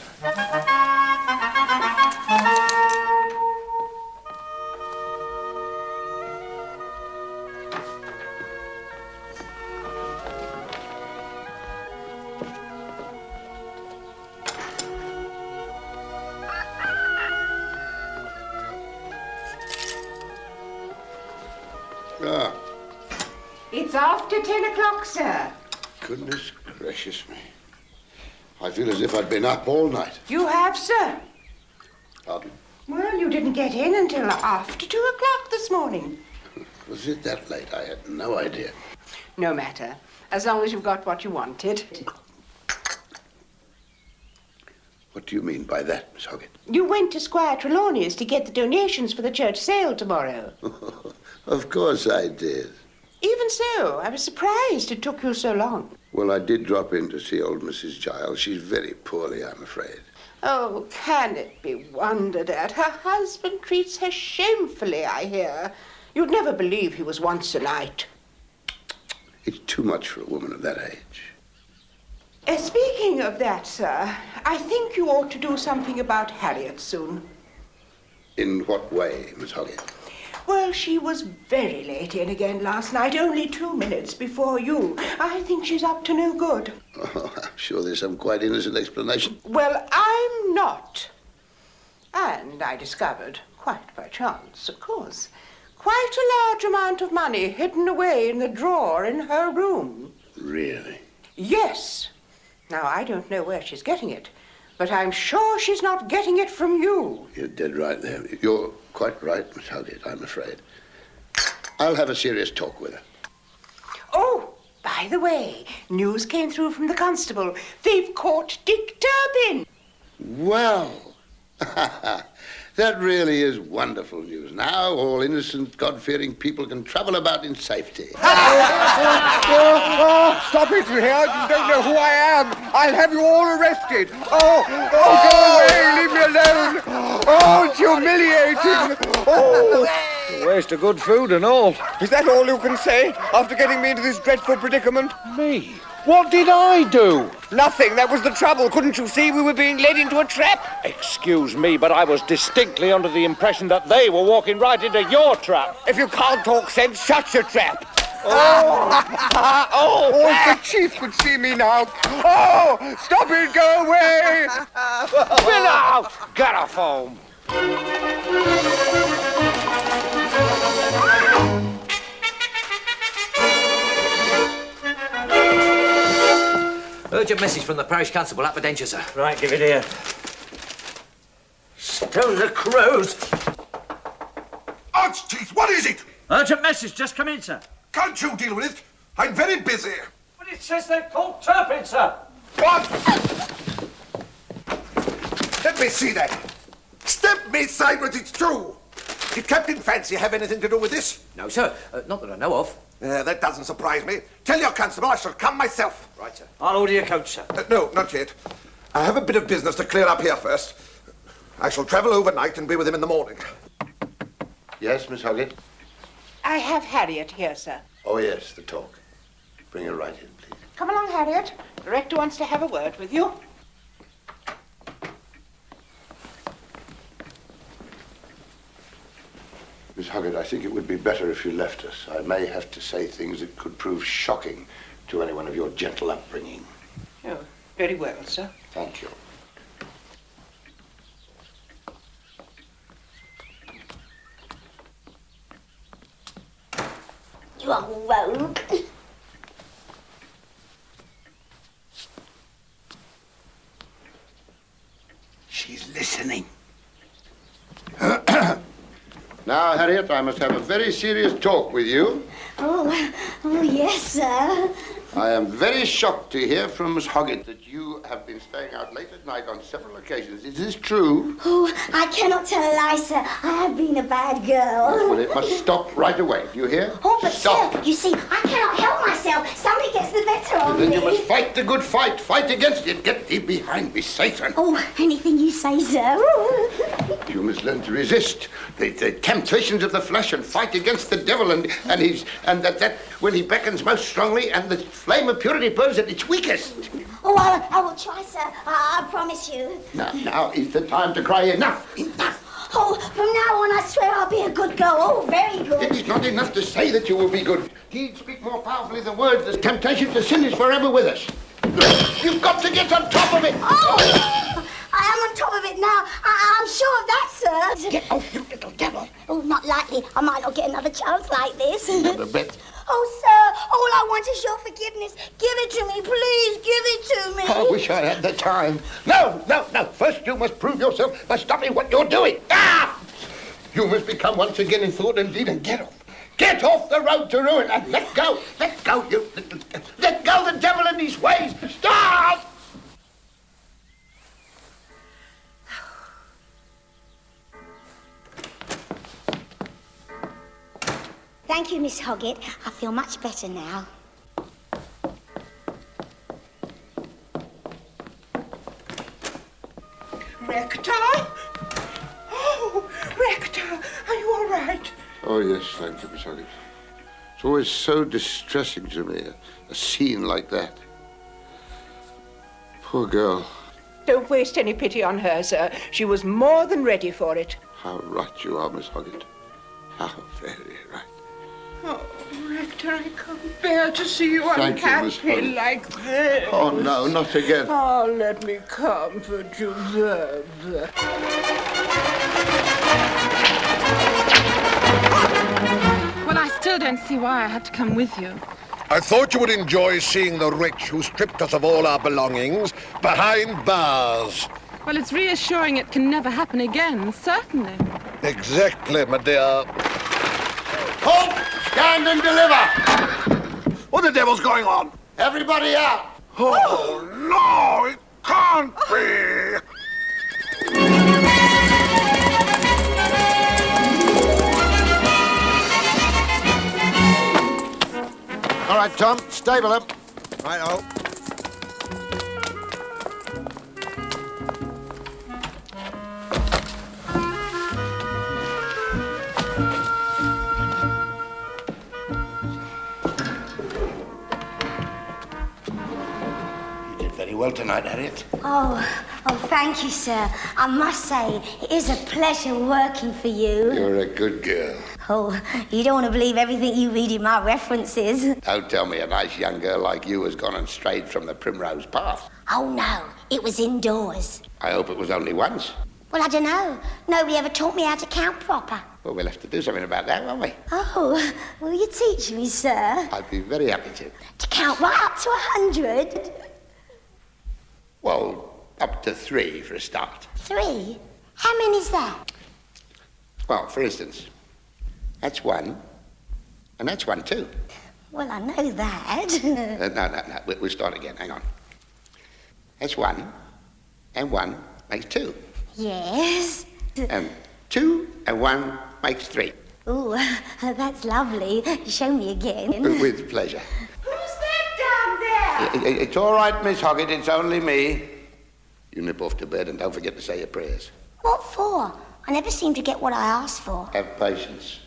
Ah, It's after 10 o'clock, sir. goodness gracious me. I feel as if I'd been up all night. You have, sir. Pardon? Well, you didn't get in until after 2 o'clock this morning. Was it that late? I had no idea. No matter, as long as you've got what you wanted. What do you mean by that, Miss Hoggett? You went to Squire Trelawney's to get the donations for the church sale tomorrow. Of course I did. Even so, I was surprised it took you so long. Well, I did drop in to see old Mrs. Giles. She's very poorly, I'm afraid. Oh, can it be wondered at? Her husband treats her shamefully, I hear. You'd never believe he was once a knight. It's too much for a woman of that age. Speaking of that, sir, I think you ought to do something about Harriet soon. In what way, Miss Hoggett? Well, she was very late in again last night, only 2 minutes before you. I think she's up to no good. Oh, I'm sure there's some quite innocent explanation. Well, I'm not. And I discovered, quite by chance, of course, quite a large amount of money hidden away in the drawer in her room. Really? Yes. Now, I don't know where she's getting it, but I'm sure she's not getting it from you. You're dead right there. You're quite right, Miss Hoggett, I'm afraid. I'll have a serious talk with her. Oh, by the way, news came through from the constable. They've caught Dick Turpin. Well, That really is wonderful news. Now all innocent, God-fearing people can travel about in safety. Stop it, you hear? You don't know who I am. I'll have you all arrested. Oh, go away. Leave me alone. Oh, it's humiliating. Oh. Waste of good food and all. Is that all you can say after getting me into this dreadful predicament? Me? What did I do? Nothing. That was the trouble. Couldn't you see we were being led into a trap? Excuse me, but I was distinctly under the impression that they were walking right into your trap. If you can't talk sense, shut your trap. Oh, if the chief could see me now. Oh, stop it, go away. Spill out! Get off home. Urgent message from the parish constable at Bedenture, sir. Right, give it here. Stone the crows! Archchief, what is it? Urgent message, just come in, sir. Can't you deal with it? I'm very busy. But it says they're called Turpin, sir. What? Let me see that. Step me sideways, it's true. Did Captain Fancy have anything to do with this? No, sir. Not that I know of. That doesn't surprise me. Tell your constable I shall come myself. Right, sir. I'll order your coach, sir. No, not yet. I have a bit of business to clear up here first. I shall travel overnight and be with him in the morning. Yes, Miss Hoggett? I have Harriet here, sir. Oh, yes, the talk. Bring her right in, please. Come along, Harriet. The rector wants to have a word with you. Miss Hoggett, I think it would be better if you left us. I may have to say things that could prove shocking to anyone of your gentle upbringing. Oh, very well, sir. Thank you. You are rogue. She's listening. Now, Harriet, I must have a very serious talk with you. Oh, yes, sir. I am very shocked to hear from Miss Hoggett that you have been staying out late at night on several occasions. Is this true? Oh, I cannot tell a lie, sir. I have been a bad girl. Well, it must stop right away. Do you hear? Oh, but stop. sir, you see, I cannot help myself. Somebody gets the better of me. Then you must fight the good fight. Fight against it. Get thee behind me, Satan. Oh, anything you say, sir. You must learn to resist the temptations of the flesh and fight against the devil and that when he beckons most strongly and the flame of purity burns at its weakest. Oh, I will try, sir. I promise you. Now is the time to cry enough. Enough. Oh, from now on, I swear I'll be a good girl. Oh, very good. It is not enough to say that you will be good. Deeds speak more powerfully than words. The temptation to sin is forever with us. You've got to get on top of it. Oh! I am on top of it now. I'm sure of that, sir. Get off, you little devil. Oh, not likely. I might not get another chance like this. Not a bit. Oh, sir, all I want is your forgiveness. Give it to me, please. Give it to me. I wish I had the time. No. First you must prove yourself by stopping what you're doing. Ah! You must become once again in thought and deed and get off. Get off the road to ruin and let go. Let go, you little... Let go the devil in his ways. Stop! Thank you, Miss Hoggett. I feel much better now. Rector? Oh, Rector, are you all right? Oh, yes, thank you, Miss Hoggett. It's always so distressing to me, a scene like that. Poor girl. Don't waste any pity on her, sir. She was more than ready for it. How right you are, Miss Hoggett. How very right. Oh, Rector, I can't bear to see you Thank you, Miss unhappy Hoggett. like this. Oh, no, not again. Oh, let me comfort you there. Well, I still don't see why I had to come with you. I thought you would enjoy seeing the wretch who stripped us of all our belongings behind bars. Well, it's reassuring it can never happen again, certainly. Exactly, my dear. Halt! Stand and deliver! What the devil's going on? Everybody out! Oh, no! It can't be! right, Tom. Stable him. Right-o. You did very well tonight, Harriet. Oh, thank you, sir. I must say, it is a pleasure working for you. You're a good girl. Oh, you don't want to believe everything you read in my references. Don't tell me a nice young girl like you has gone and strayed from the primrose path. Oh, no, it was indoors. I hope it was only once. Well, I don't know. Nobody ever taught me how to count proper. Well, we'll have to do something about that, won't we? Oh, will you teach me, sir? I'd be very happy to. To count right up to 100? Well, up to 3 for a start. 3? How many's that? Well, for instance, that's 1, and that's 1 too. Well, I know that. No. We'll start again. Hang on. That's 1, and 1 makes 2. Yes. And 2 and 1 makes 3. Ooh, that's lovely. Show me again. With pleasure. Who's that down there? It's all right, Miss Hoggett. It's only me. You nip off to bed and don't forget to say your prayers. What for? I never seem to get what I asked for. Have patience.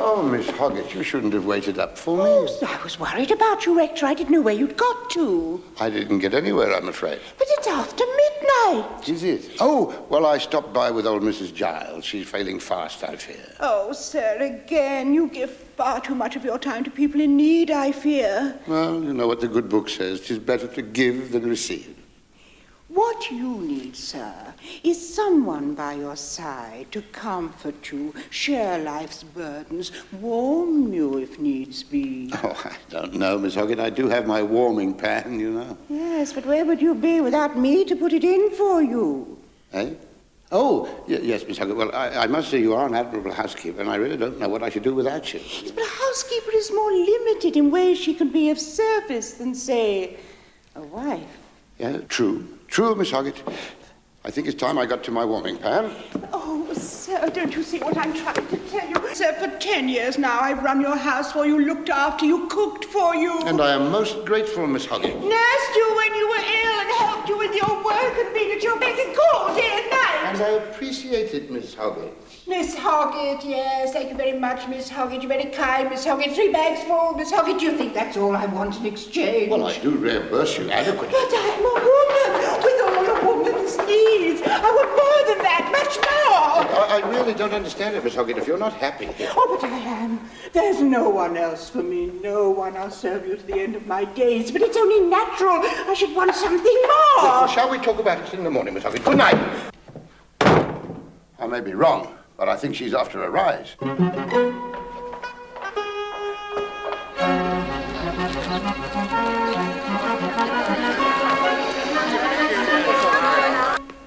Oh, Miss Hoggett, you shouldn't have waited up for me. Oh, I was worried about you, Rector. I didn't know where you'd got to. I didn't get anywhere, I'm afraid. But it's after midnight. Is it? Oh, well, I stopped by with old Mrs. Giles. She's failing fast, I fear. Oh, sir, again, you give far too much of your time to people in need, I fear. Well, you know what the good book says. 'Tis better to give than receive. What you need, sir, is someone by your side to comfort you, share life's burdens, warm you if needs be. Oh, I don't know, Miss Hoggett. I do have my warming pan, you know. Yes, but where would you be without me to put it in for you? Eh? Oh, yes, Miss Hoggett. Well, I must say you are an admirable housekeeper, and I really don't know what I should do without you. Yes, but a housekeeper is more limited in ways she can be of service than, say, a wife. Yeah, true. True, Miss Hoggett. I think it's time I got to my warming pan. Oh, sir, don't you see what I'm trying to tell you? Sir, for 10 years now I've run your house for you, looked after you, cooked for you. And I am most grateful, Miss Hoggett. Nursed you when you were ill and helped you with your work and been at your beck and call day and night. And I appreciate it, Miss Hoggett. Miss Hoggett, yes, thank you very much, Miss Hoggett. You're very kind, Miss Hoggett. 3 bags full, Miss Hoggett. Do you think that's all I want in exchange? Well, I do reimburse you adequately. But I'm a woman with all a woman's needs. I want more than that, much more. I really don't understand it, Miss Hoggett. If you're not happy... Oh, but I am. There's no one else for me. No one. I'll serve you to the end of my days. But it's only natural. I should want something more. Well, shall we talk about it in the morning, Miss Hoggett? Good night. I may be wrong, but I think she's after a rise.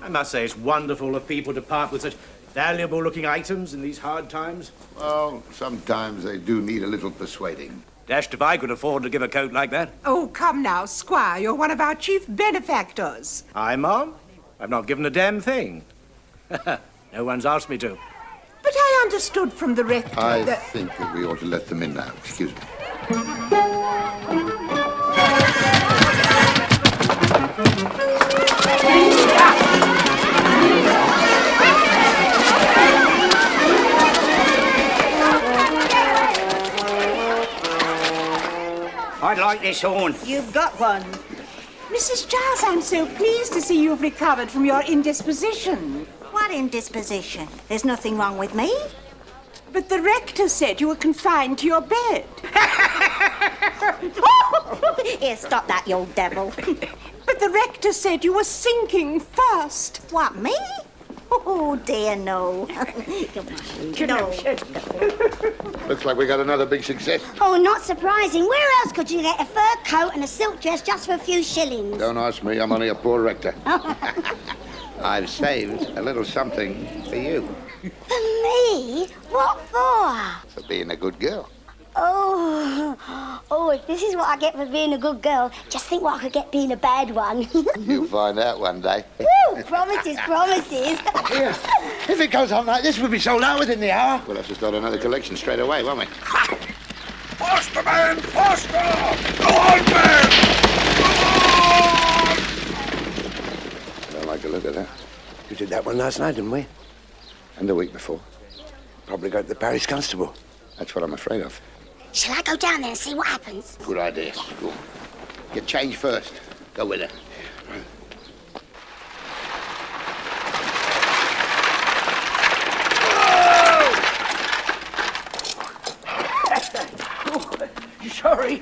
I must say it's wonderful of people to part with such valuable-looking items in these hard times. Well, sometimes they do need a little persuading. Dashed if I could afford to give a coat like that. Oh, come now, Squire. You're one of our chief benefactors. I, Mom? I've not given a damn thing. No one's asked me to. But I understood from the rector I that... think that we ought to let them in now. Excuse me. I'd like this horn. You've got one. Mrs. Giles, I'm so pleased to see you've recovered from your indisposition. What indisposition? There's nothing wrong with me. But the rector said you were confined to your bed. Here, stop that, you old devil. But the rector said you were sinking fast. What, me? Oh, dear, no. Come on. No. Looks like we got another big success. Oh, not surprising. Where else could you get a fur coat and a silk dress just for a few shillings? Don't ask me. I'm only a poor rector. I've saved a little something for you. For me? What for? For being a good girl. Oh, if this is what I get for being a good girl, just think what I could get being a bad one. You'll find out one day. Woo, promises, promises. Here, if it goes on like this, we'll be sold out within the hour. We'll have to start another collection straight away, won't we? Faster, man! Faster! Go on, man! I don't like the look of that. We did that one last night, didn't we? And the week before. Probably got the parish constable. That's what I'm afraid of. Shall I go down there and see what happens? Good idea. Go. Get changed first. Go with her. Sorry,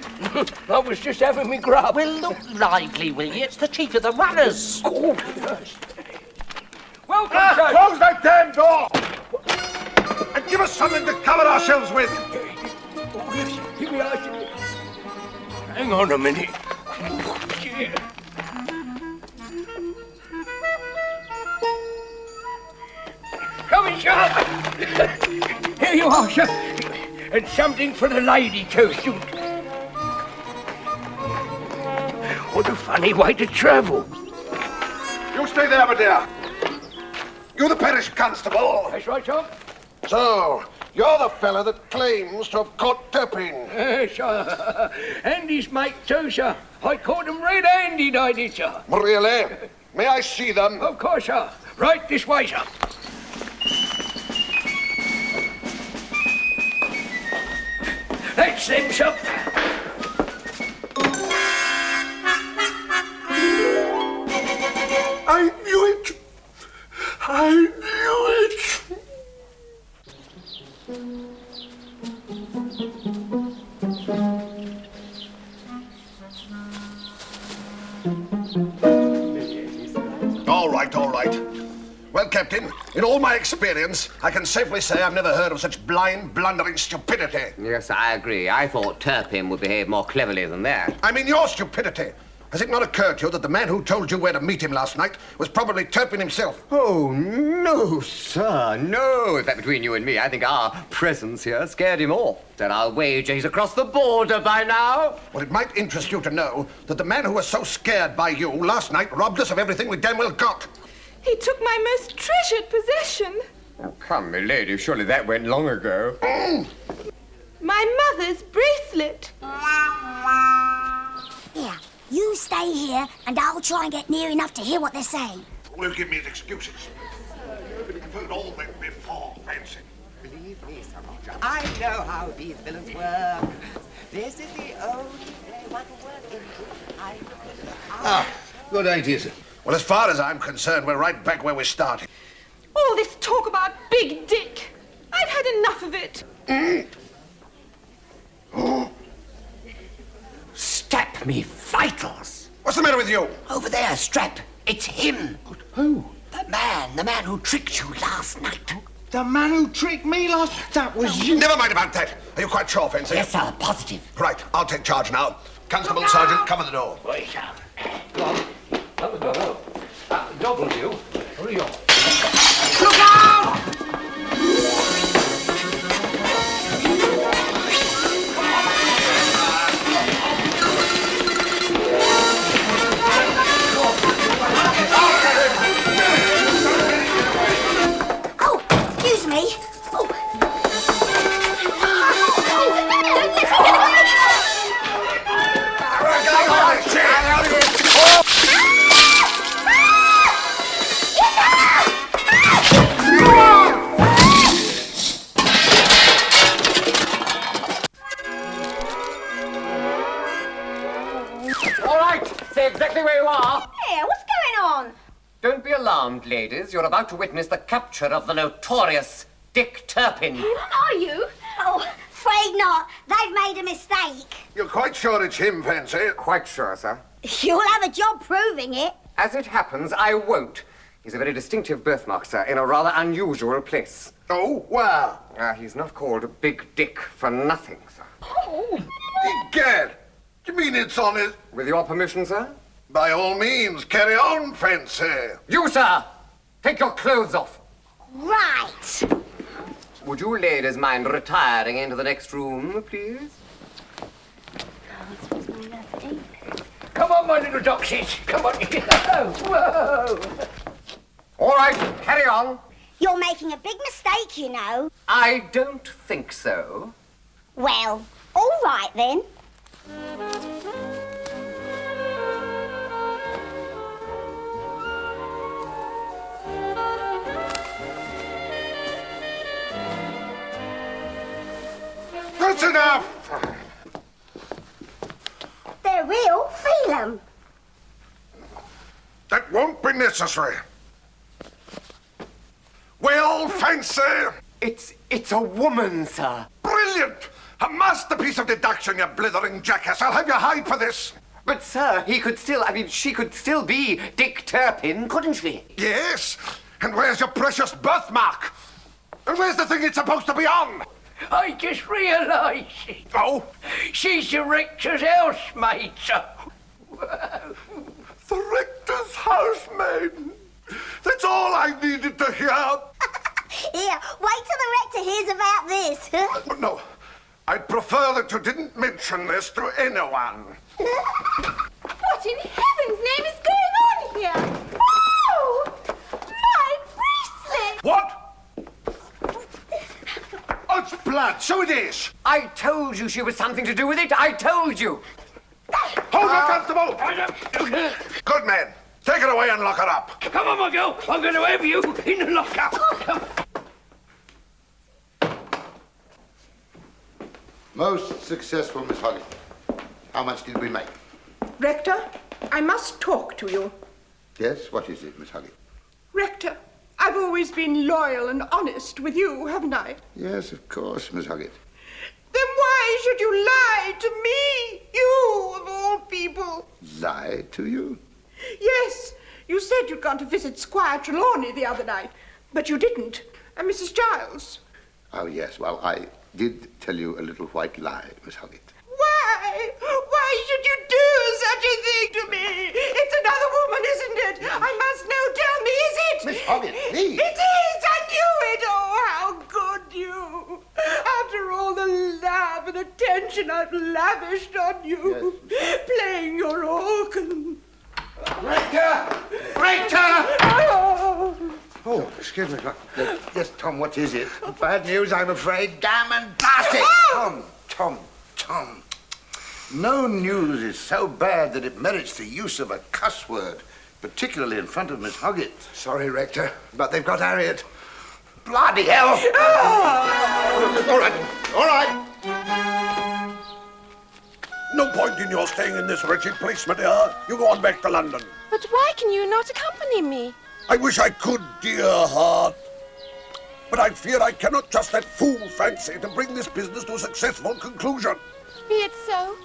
I was just having me grub. Well, look lively, will you? It's the chief of the runners. Oh, yes. Welcome, sir. Close that damn door! And give us something to cover ourselves with. Oh, yes, here we are. Hang on a minute. Yeah. Come in, sir. Here you are, sir. And something for the lady, too. What a funny way to travel. You stay there, my dear. You're the parish constable. That's right, sir. So, you're the fella that claims to have caught Turpin. Yes, sir. And his mate, too, sir. I caught them red-handed, I did, sir. Really? May I see them? Of course, sir. Right this way, sir. That's them, sir. I knew it. I knew it. All right, all right. Well, Captain, in all my experience, I can safely say I've never heard of such blind, blundering stupidity. Yes, I agree. I thought Turpin would behave more cleverly than that. I mean your stupidity. Has it not occurred to you that the man who told you where to meet him last night was probably Turpin himself? Oh, no, sir, no. That between you and me, I think our presence here scared him off. And I'll wager he's across the border by now. Well, it might interest you to know that the man who was so scared by you last night robbed us of everything we damn well got. He took my most treasured possession. Oh, come, milady, surely that went long ago. My mother's bracelet. Here, you stay here and I'll try and get near enough to hear what they're saying. Will give me excuses. You've heard all men before, Fancy. Believe me, Sir Roger, I know how these villains work. This is the only way one can work into. Good day to you, sir. Well, as far as I'm concerned, we're right back where we started. All this talk about Big Dick. I've had enough of it. Step me vitals. What's the matter with you? Over there, Strap. It's him. Who? The man who tricked you last night. The man who tricked me last... That was you. Never mind about that. Are you quite sure, Fancy? Yes, sir, positive. Right, I'll take charge now. Constable, Sergeant, cover the door. Wait, sir. Go on. No. W. Hurry on. Look out! Oh, excuse me. All right, stay exactly where you are. Hey, what's going on? Don't be alarmed, ladies. You're about to witness the capture of the notorious Dick Turpin. What are you? Oh, afraid not. They've made a mistake. You're quite sure it's him, Fancy? Quite sure, sir. You'll have a job proving it. As it happens, I won't. He's a very distinctive birthmark, sir, in a rather unusual place. Oh, where? He's not called Big Dick for nothing, sir. Oh, egad! Do you mean it's on his... With your permission, sir? By all means, carry on, Fancy. You, sir! Take your clothes off. Right. Would you ladies mind retiring into the next room, please? Come on, my little doxies. Come on. Whoa. All right, carry on. You're making a big mistake, you know. I don't think so. Well, all right then. That's enough! They're real. Feel 'em. That won't be necessary. Well, Fancy? It's a woman, sir. Brilliant! A masterpiece of deduction, you blithering jackass. I'll have you hide for this. But, sir, she could still be Dick Turpin, couldn't she? Yes? And where's your precious birthmark? And where's the thing it's supposed to be on? I just realised. Oh? She's the rector's housemaid, sir. The rector's housemaid? That's all I needed to hear. Here, wait till the rector hears about this. No, I'd prefer that you didn't mention this to anyone. What in heaven's name is going on here? Oh! My bracelet! What? Oh, it's blood, so it is. I told you she was something to do with it. I told you. Hold her, Constable. Good man. Take her away and lock her up. Come on, my girl. I'm going to have you in the lockup. Most successful, Miss Hoggett. How much did we make? Rector, I must talk to you. Yes, what is it, Miss Hoggett? Rector, I've always been loyal and honest with you, haven't I? Yes, of course, Miss Hoggett. Then why should you lie to me? You, of all people. Lie to you? Yes, you said you'd gone to visit Squire Trelawney the other night, but you didn't. And Mrs. Giles. Oh, yes, well, I did tell you a little white lie, Miss Hoggett. Why? Why should you do such a thing to me? It's another woman, isn't it? I must know. Tell me, is it? Miss Hoggett, please. It is. I knew it. Oh, how good you. After all the love and attention I've lavished on you. Yes. Playing your organ. Rector! Rector! Oh. Oh, excuse me. Yes, Tom, what is it? Bad news, I'm afraid. Damn and blast it! Tom. No news is so bad that it merits the use of a cuss word, particularly in front of Miss Hoggett. Sorry, Rector, but they've got Harriet. Bloody hell! All right. No point in your staying in this wretched place, my dear. You go on back to London. But why can you not accompany me? I wish I could, dear heart. But I fear I cannot trust that fool Fancy to bring this business to a successful conclusion. Be it so.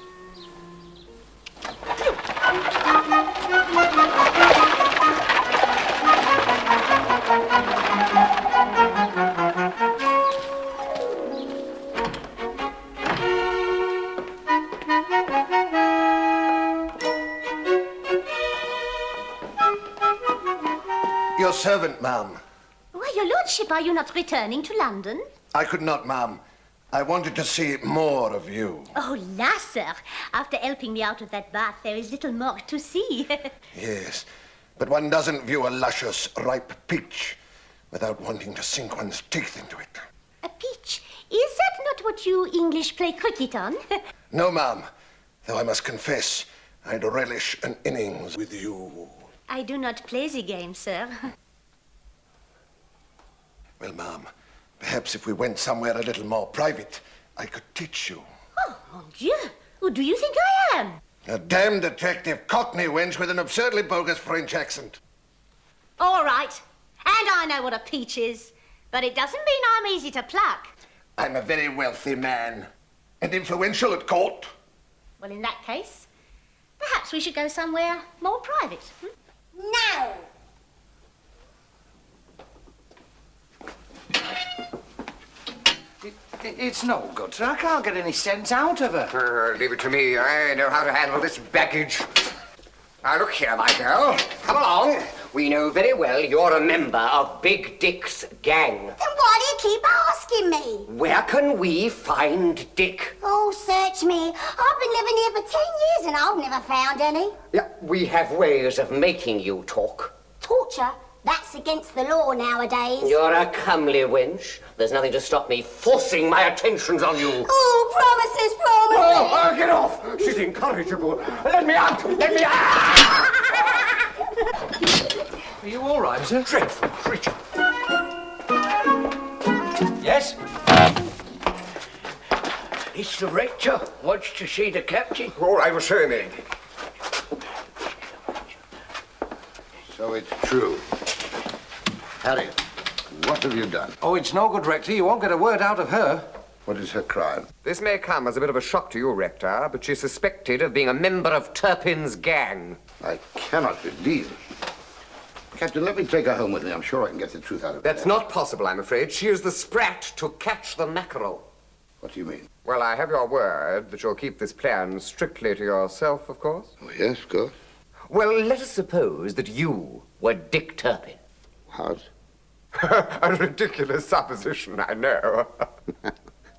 Your servant, ma'am. Why, your lordship, are you not returning to London? I could not, ma'am. I wanted to see more of you. Oh, la, sir. After helping me out of that bath, there is little more to see. Yes, but one doesn't view a luscious, ripe peach without wanting to sink one's teeth into it. A peach? Is that not what you English play cricket on? No, ma'am. Though I must confess, I'd relish an innings with you. I do not play the game, sir. Well, ma'am, perhaps if we went somewhere a little more private, I could teach you. Oh, mon Dieu! Who do you think I am? A damned attractive Cockney wench with an absurdly bogus French accent. All right. And I know what a peach is. But it doesn't mean I'm easy to pluck. I'm a very wealthy man and influential at court. Well, in that case, perhaps we should go somewhere more private. No! It's no good, sir. I can't get any sense out of her. Leave it to me. I know how to handle this baggage. Now, look here, my girl. Come along. We know very well you're a member of Big Dick's gang. Then why do you keep asking me. Where can we find Dick? Oh, search me. I've been living here for 10 years and I've never found any. Yeah, we have ways of making you talk. Torture? That's against the law nowadays. You're a comely wench. There's nothing to stop me forcing my attentions on you. Oh, promises, promises. Oh, get off! She's incorrigible. Let me out! Let me out! Are you all right, sir? Dreadful creature. Yes? It's the rector. Wants to see the captain. All I was saying, Ed. So it's true. Harry, what have you done? Oh, it's no good, Rector. You won't get a word out of her. What is her crime? This may come as a bit of a shock to you, Rector, but she's suspected of being a member of Turpin's gang. I cannot believe it. Captain, let me take her home with me. I'm sure I can get the truth out of her. That's not possible, I'm afraid. She is the sprat to catch the mackerel. What do you mean? Well, I have your word that you'll keep this plan strictly to yourself, of course. Oh, yes, of course. Well, let us suppose that you were Dick Turpin. What? A ridiculous supposition, I know.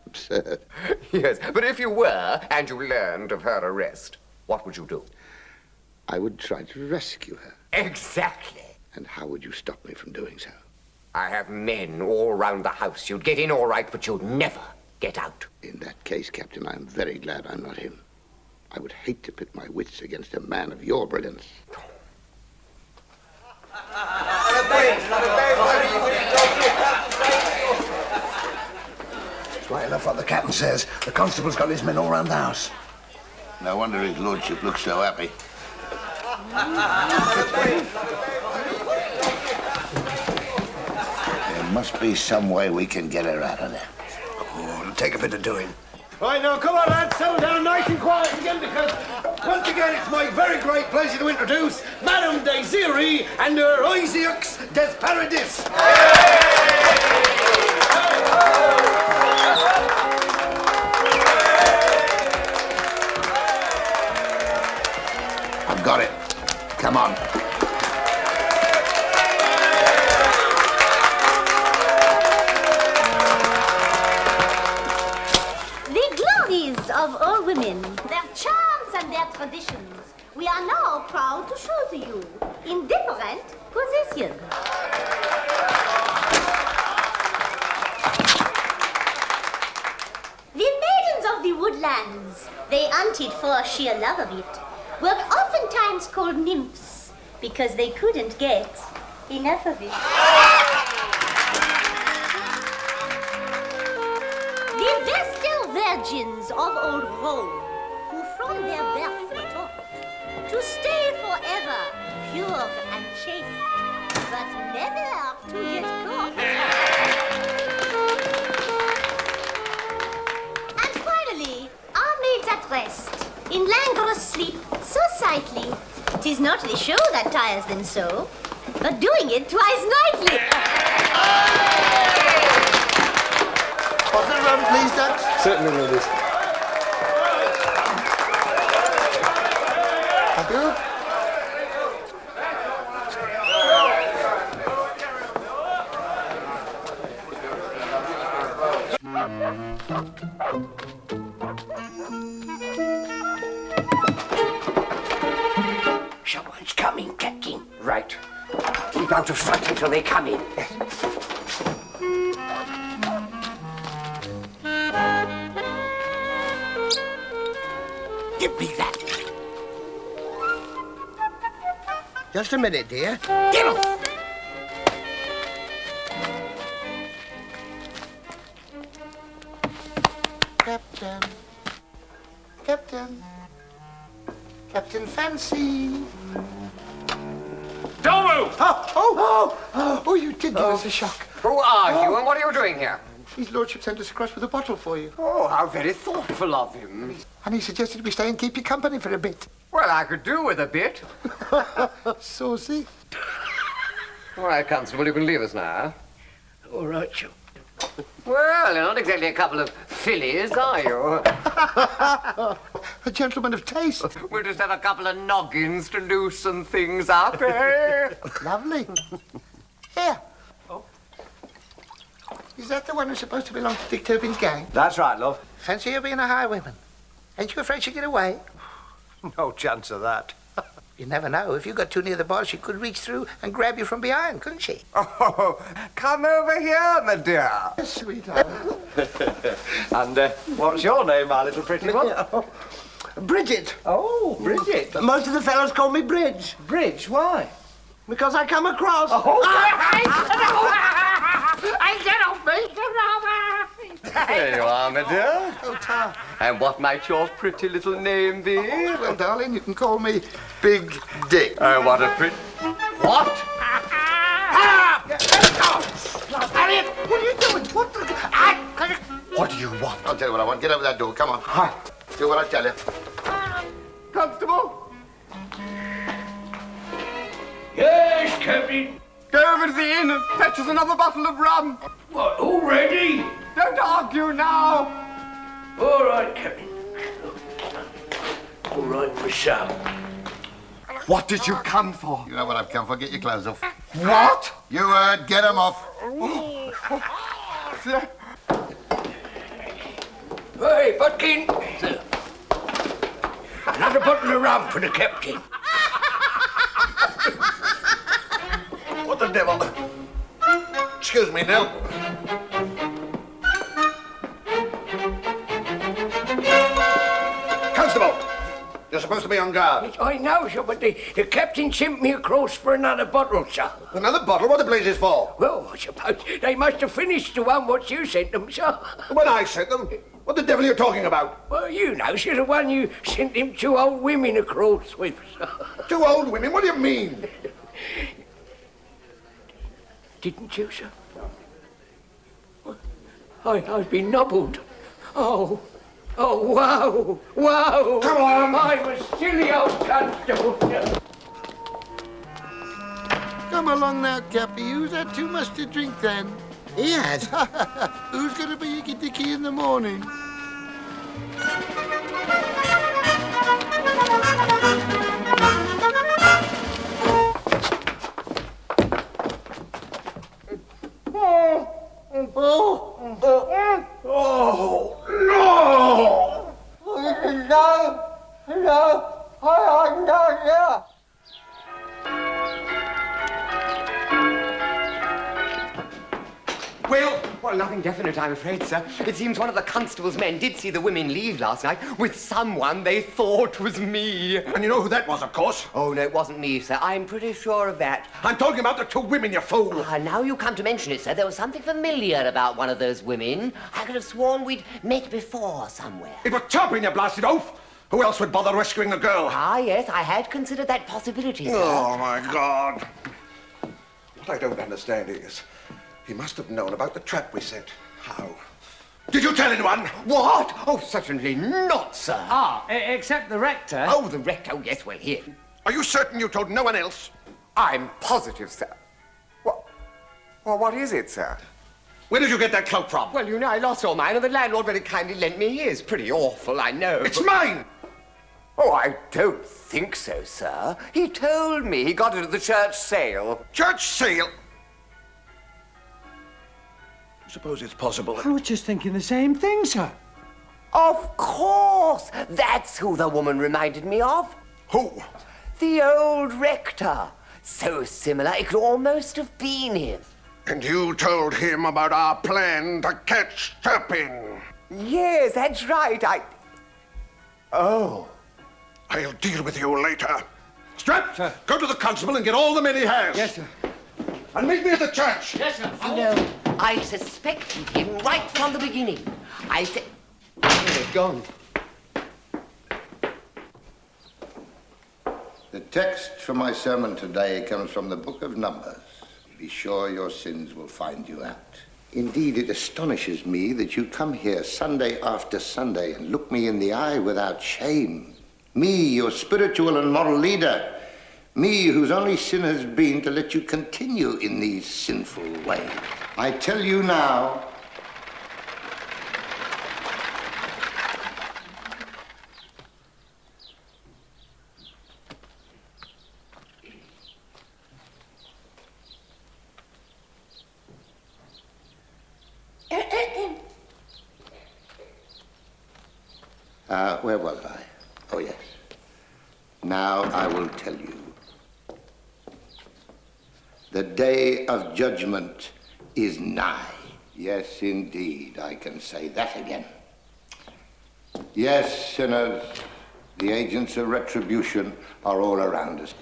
Absurd. Yes, but if you were, and you learned of her arrest, what would you do? I would try to rescue her. Exactly. And how would you stop me from doing so? I have men all round the house. You'd get in all right, but you'd never get out. In that case, Captain, I'm very glad I'm not him. I would hate to pit my wits against a man of your brilliance. It's right enough what the captain says. The constable's got his men all round the house. No wonder his lordship looks so happy. There must be some way we can get her out of there. Oh, it'll take a bit of doing. Right, now, come on, lads. Settle down nice and quiet again, because once again it's my very great pleasure to introduce Madame Désirée and her Isaacs des Paradis. I've got it. Come on. Of all women, their charms and their traditions, we are now proud to show to you in different positions. The maidens of the woodlands, they hunted for sheer love of it, were oftentimes called nymphs because they couldn't get enough of it. The vestal virgins of old Rome, who from their birth were taught to stay forever pure and chaste, but never to get caught. And finally, our maids at rest, in languorous sleep, so sightly, 'tis not the show that tires them so, but doing it twice nightly. Bottle of rum, please, Dutch. Certainly, ladies. Thank you. Someone's coming, Captain. Right. Keep out of sight until they come in. Give me that. Just a minute, dear. Get off! Captain. Captain. Captain Fancy. Don't move! Oh, you did give us a shock. Who are you and what are you doing here? His lordship sent us across with a bottle for you. Oh, how very thoughtful of him. And he suggested we stay and keep you company for a bit. Well, I could do with a bit. Saucy. All right, Constable, you can leave us now. All right, Joe. Well, you're not exactly a couple of fillies, are you? A gentleman of taste. We'll just have a couple of noggins to loosen things up, eh? Lovely. Here. Is that the one who's supposed to belong to Dick Turpin's gang? That's right, love. Fancy her being a highwayman. Ain't you afraid she'd get away? No chance of that. You never know. If you got too near the boss, she could reach through and grab you from behind, couldn't she? Oh, come over here, my dear. Sweetheart. And what's your name, my little pretty one? Bridget. Oh, Bridget. Most of the fellows call me Bridge. Bridge, why? Because I come across. I get off me! There you are, my dear. Oh, Tom. And what might your pretty little name be? Well, darling, you can call me Big Dick. Oh, what a pretty... What? Harriet, what are you doing? What do you want? I'll tell you what I want. Get over that door. Come on. Do what I tell you. Constable? Yes, Captain. Go over to the inn and fetch us another bottle of rum. What, already? Don't argue now. All right, Captain. All right for some. What did you come for? You know what I've come for. Get your clothes off. What? You heard. Get them off. Hey, Butkin. Another bottle of rum for the captain. What the devil? Excuse me, Nell. Constable! You're supposed to be on guard. Yes, I know, sir, but the captain sent me across for another bottle, sir. Another bottle? What the blaze is for? Well, I suppose they must have finished the one what you sent them, sir. When I sent them? What the devil are you talking about? Well, you know, sir, the one you sent them two old women across with, sir. Two old women? What do you mean? Didn't you, sir? I've been nobbled. Oh, wow, wow. Come on. I'm a silly old constable. Come along now, Cappy. Who's had too much to drink then? He has. Who's going to be your Dicky in the morning? Well, nothing definite, I'm afraid, sir. It seems one of the constable's men did see the women leave last night with someone they thought was me. And you know who that was, of course? Oh, no, it wasn't me, sir. I'm pretty sure of that. I'm talking about the two women, you fool. Now you come to mention it, sir, there was something familiar about one of those women. I could have sworn we'd met before somewhere. It was Turpin, you blasted oaf. Who else would bother rescuing a girl? Ah, yes, I had considered that possibility, sir. Oh, my God. What I don't understand is, he must have known about the trap we set. How? Did you tell anyone? What? Oh, certainly not, sir. Except the rector. Oh, the rector. Oh, yes, well, here. Are you certain you told no one else? I'm positive, sir. Well, what is it, sir? Where did you get that cloak from? Well, you know, I lost all mine, and the landlord very kindly lent me his. Pretty awful, I know. It's mine! Oh, I don't think so, sir. He told me he got it at the church sale. Church sale? Suppose it's possible. I was just thinking the same thing, sir. Of course! That's who the woman reminded me of. Who? The old rector. So similar, it could almost have been him. And you told him about our plan to catch Turpin? Yes, that's right. Oh. I'll deal with you later. Strap, sir. Go to the constable and get all the men he has. Yes, sir. And meet me at the church. Yes, sir. You know, I suspected him right from the beginning. They're gone. The text for my sermon today comes from the book of Numbers. Be sure your sins will find you out. Indeed, it astonishes me that you come here Sunday after Sunday and look me in the eye without shame. Me, your spiritual and moral leader. Me, whose only sin has been to let you continue in these sinful ways. I tell you now, Where was I? Oh, yes. Now I will tell you. The day of judgment is nigh. Yes, indeed, I can say that again. Yes, sinners, the agents of retribution are all around us.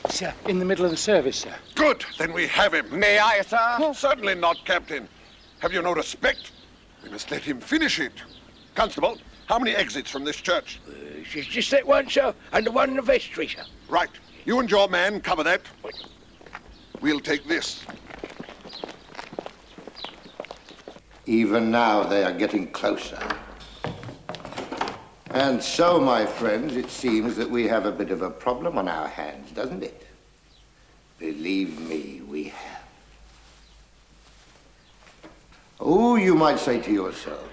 It's in the middle of the service, sir. Good, then we have him. May I, sir? Certainly not, Captain. Have you no respect? We must let him finish it. Constable, how many exits from this church? Just that one, sir, and the one in the vestry, sir. Right. You and your man cover that. We'll take this. Even now, they are getting closer. And so, my friends, it seems that we have a bit of a problem on our hands, doesn't it? Believe me, we have. Oh, you might say to yourselves,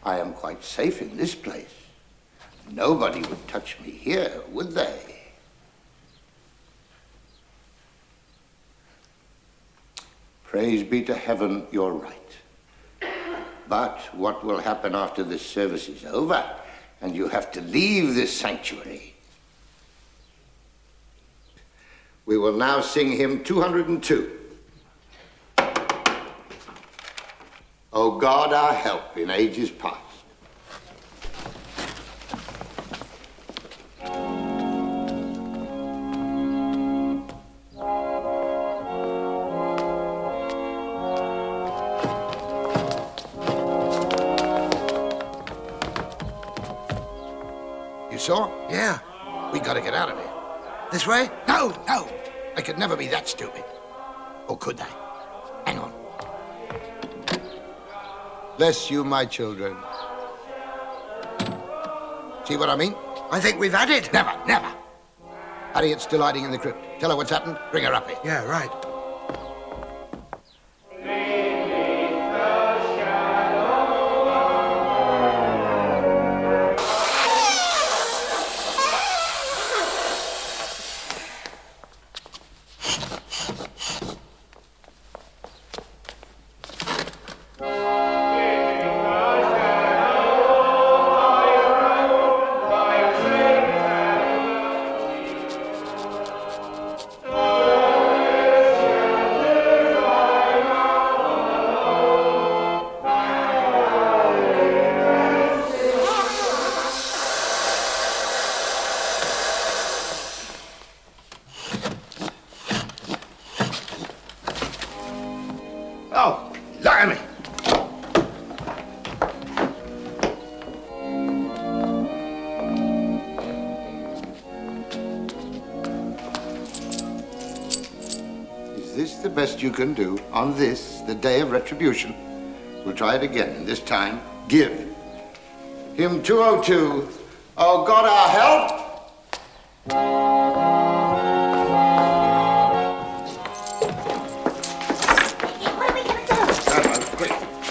I am quite safe in this place. Nobody would touch me here, would they? Praise be to heaven, you're right. But what will happen after this service is over and you have to leave this sanctuary? We will now sing hymn 202. O God, our help in ages past. You saw? Yeah. We gotta get out of here. This way? No, no. I could never be that stupid. Or could I? Hang on. Bless you, my children. See what I mean? I think we've had it. Never, never. Harriet's still hiding in the crypt. Tell her what's happened. Bring her up here. Yeah, right. Oh, blimey. Is this the best you can do on this, the day of retribution? We'll try it again, and this time, give. Hymn 202, O God, our help.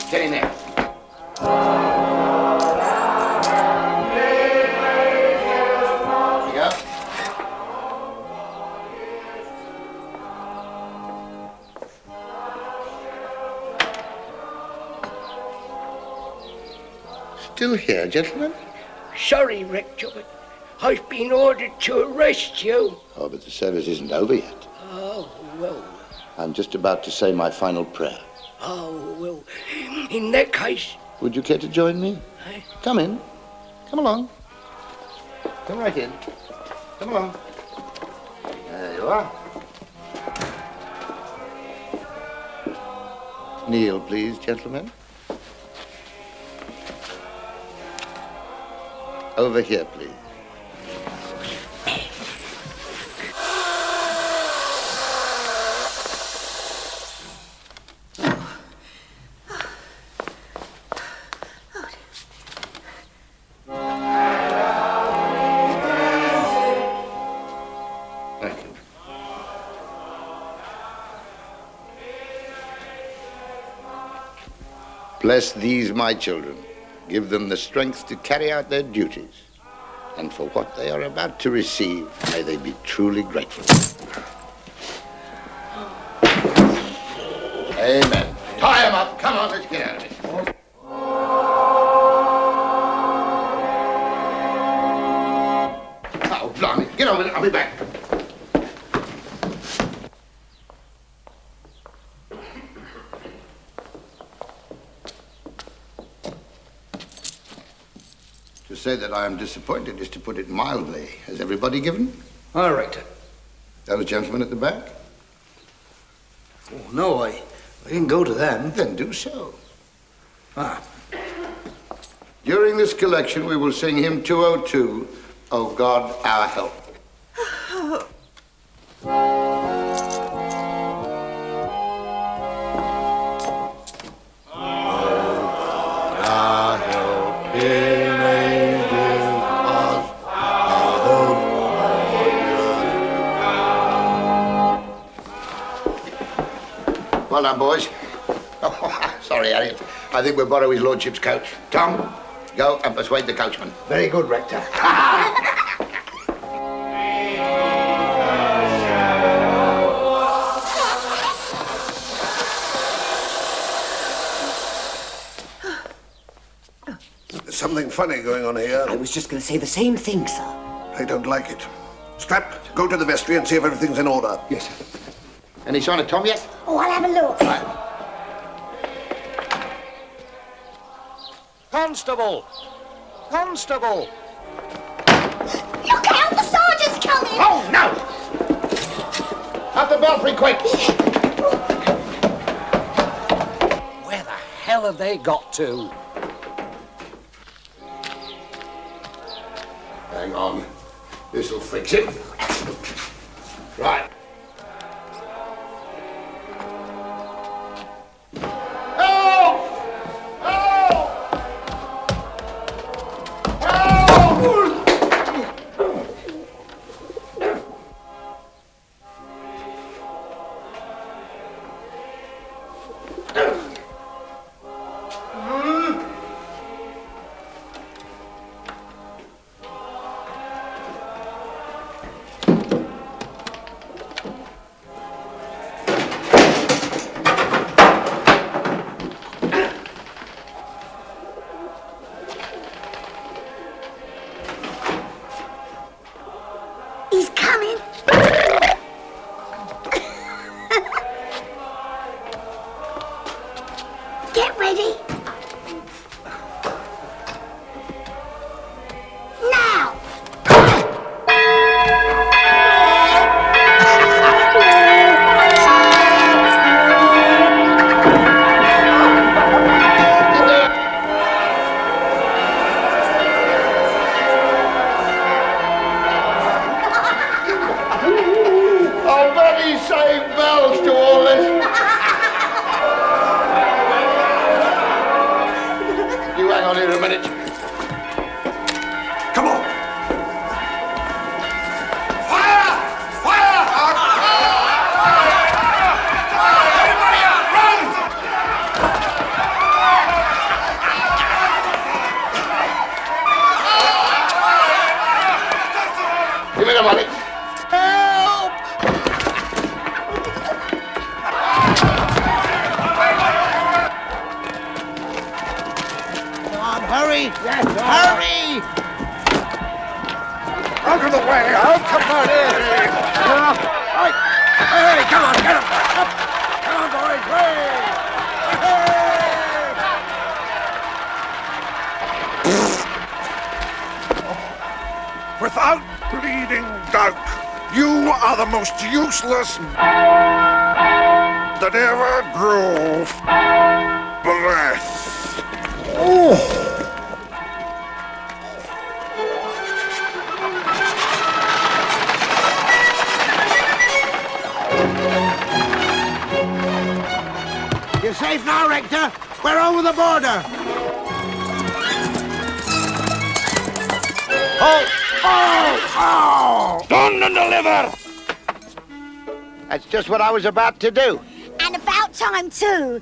Get in there. Yeah. Still here, gentlemen? Sorry, Rector, but I've been ordered to arrest you. Oh, but the service isn't over yet. Oh, well. I'm just about to say my final prayer. Oh, well. In that case... Would you care to join me? Eh? Come in. Come along. Come right in. Come along. There you are. Kneel, please, gentlemen. Over here, please. Thank you. Bless these, my children. Give them the strength to carry out their duties. And for what they are about to receive, may they be truly grateful. Amen. Tie them up. Come on, let's get out of here. Get on with it. I'll be back. To say that I am disappointed is to put it mildly. Has everybody given? All right. Those gentlemen at the back? Oh, no, I didn't go to them. Then do so. Ah. During this collection, we will sing hymn 202, O God, Our Help. Our help in ages past, our hope for years. Well done, boys. Sorry, Harry. I think we'll borrow his lordship's coach. Tom, go and persuade the coachman. Very good, Rector. There's something funny going on here. I was just going to say the same thing, sir. I don't like it. Strap, go to the vestry and see if everything's in order. Yes, sir. Any sign of Tom yet? Oh, I'll have a look. Constable! Constable! Look out, the sergeant's coming! Oh, no! Up the belfry, quick! Where the hell have they got to? Hang on. This'll fix it. Right. He's coming. Get ready. Now. I'll bet he saved bells to all this. You hang on here a minute. Come on. Fire! Fire! Everybody out! Run! Give me the money. Help! Come on, hurry! Yes, hurry! Out of the way! Out! Come on in! Hey, come on, get up! Up! Come on, boys! Without bleeding doubt, you are the most useless that ever drew breath. You're safe now, Rector. We're over the border. Oh! Oh! Oh! Done and deliver! That's just what I was about to do. And about time, too.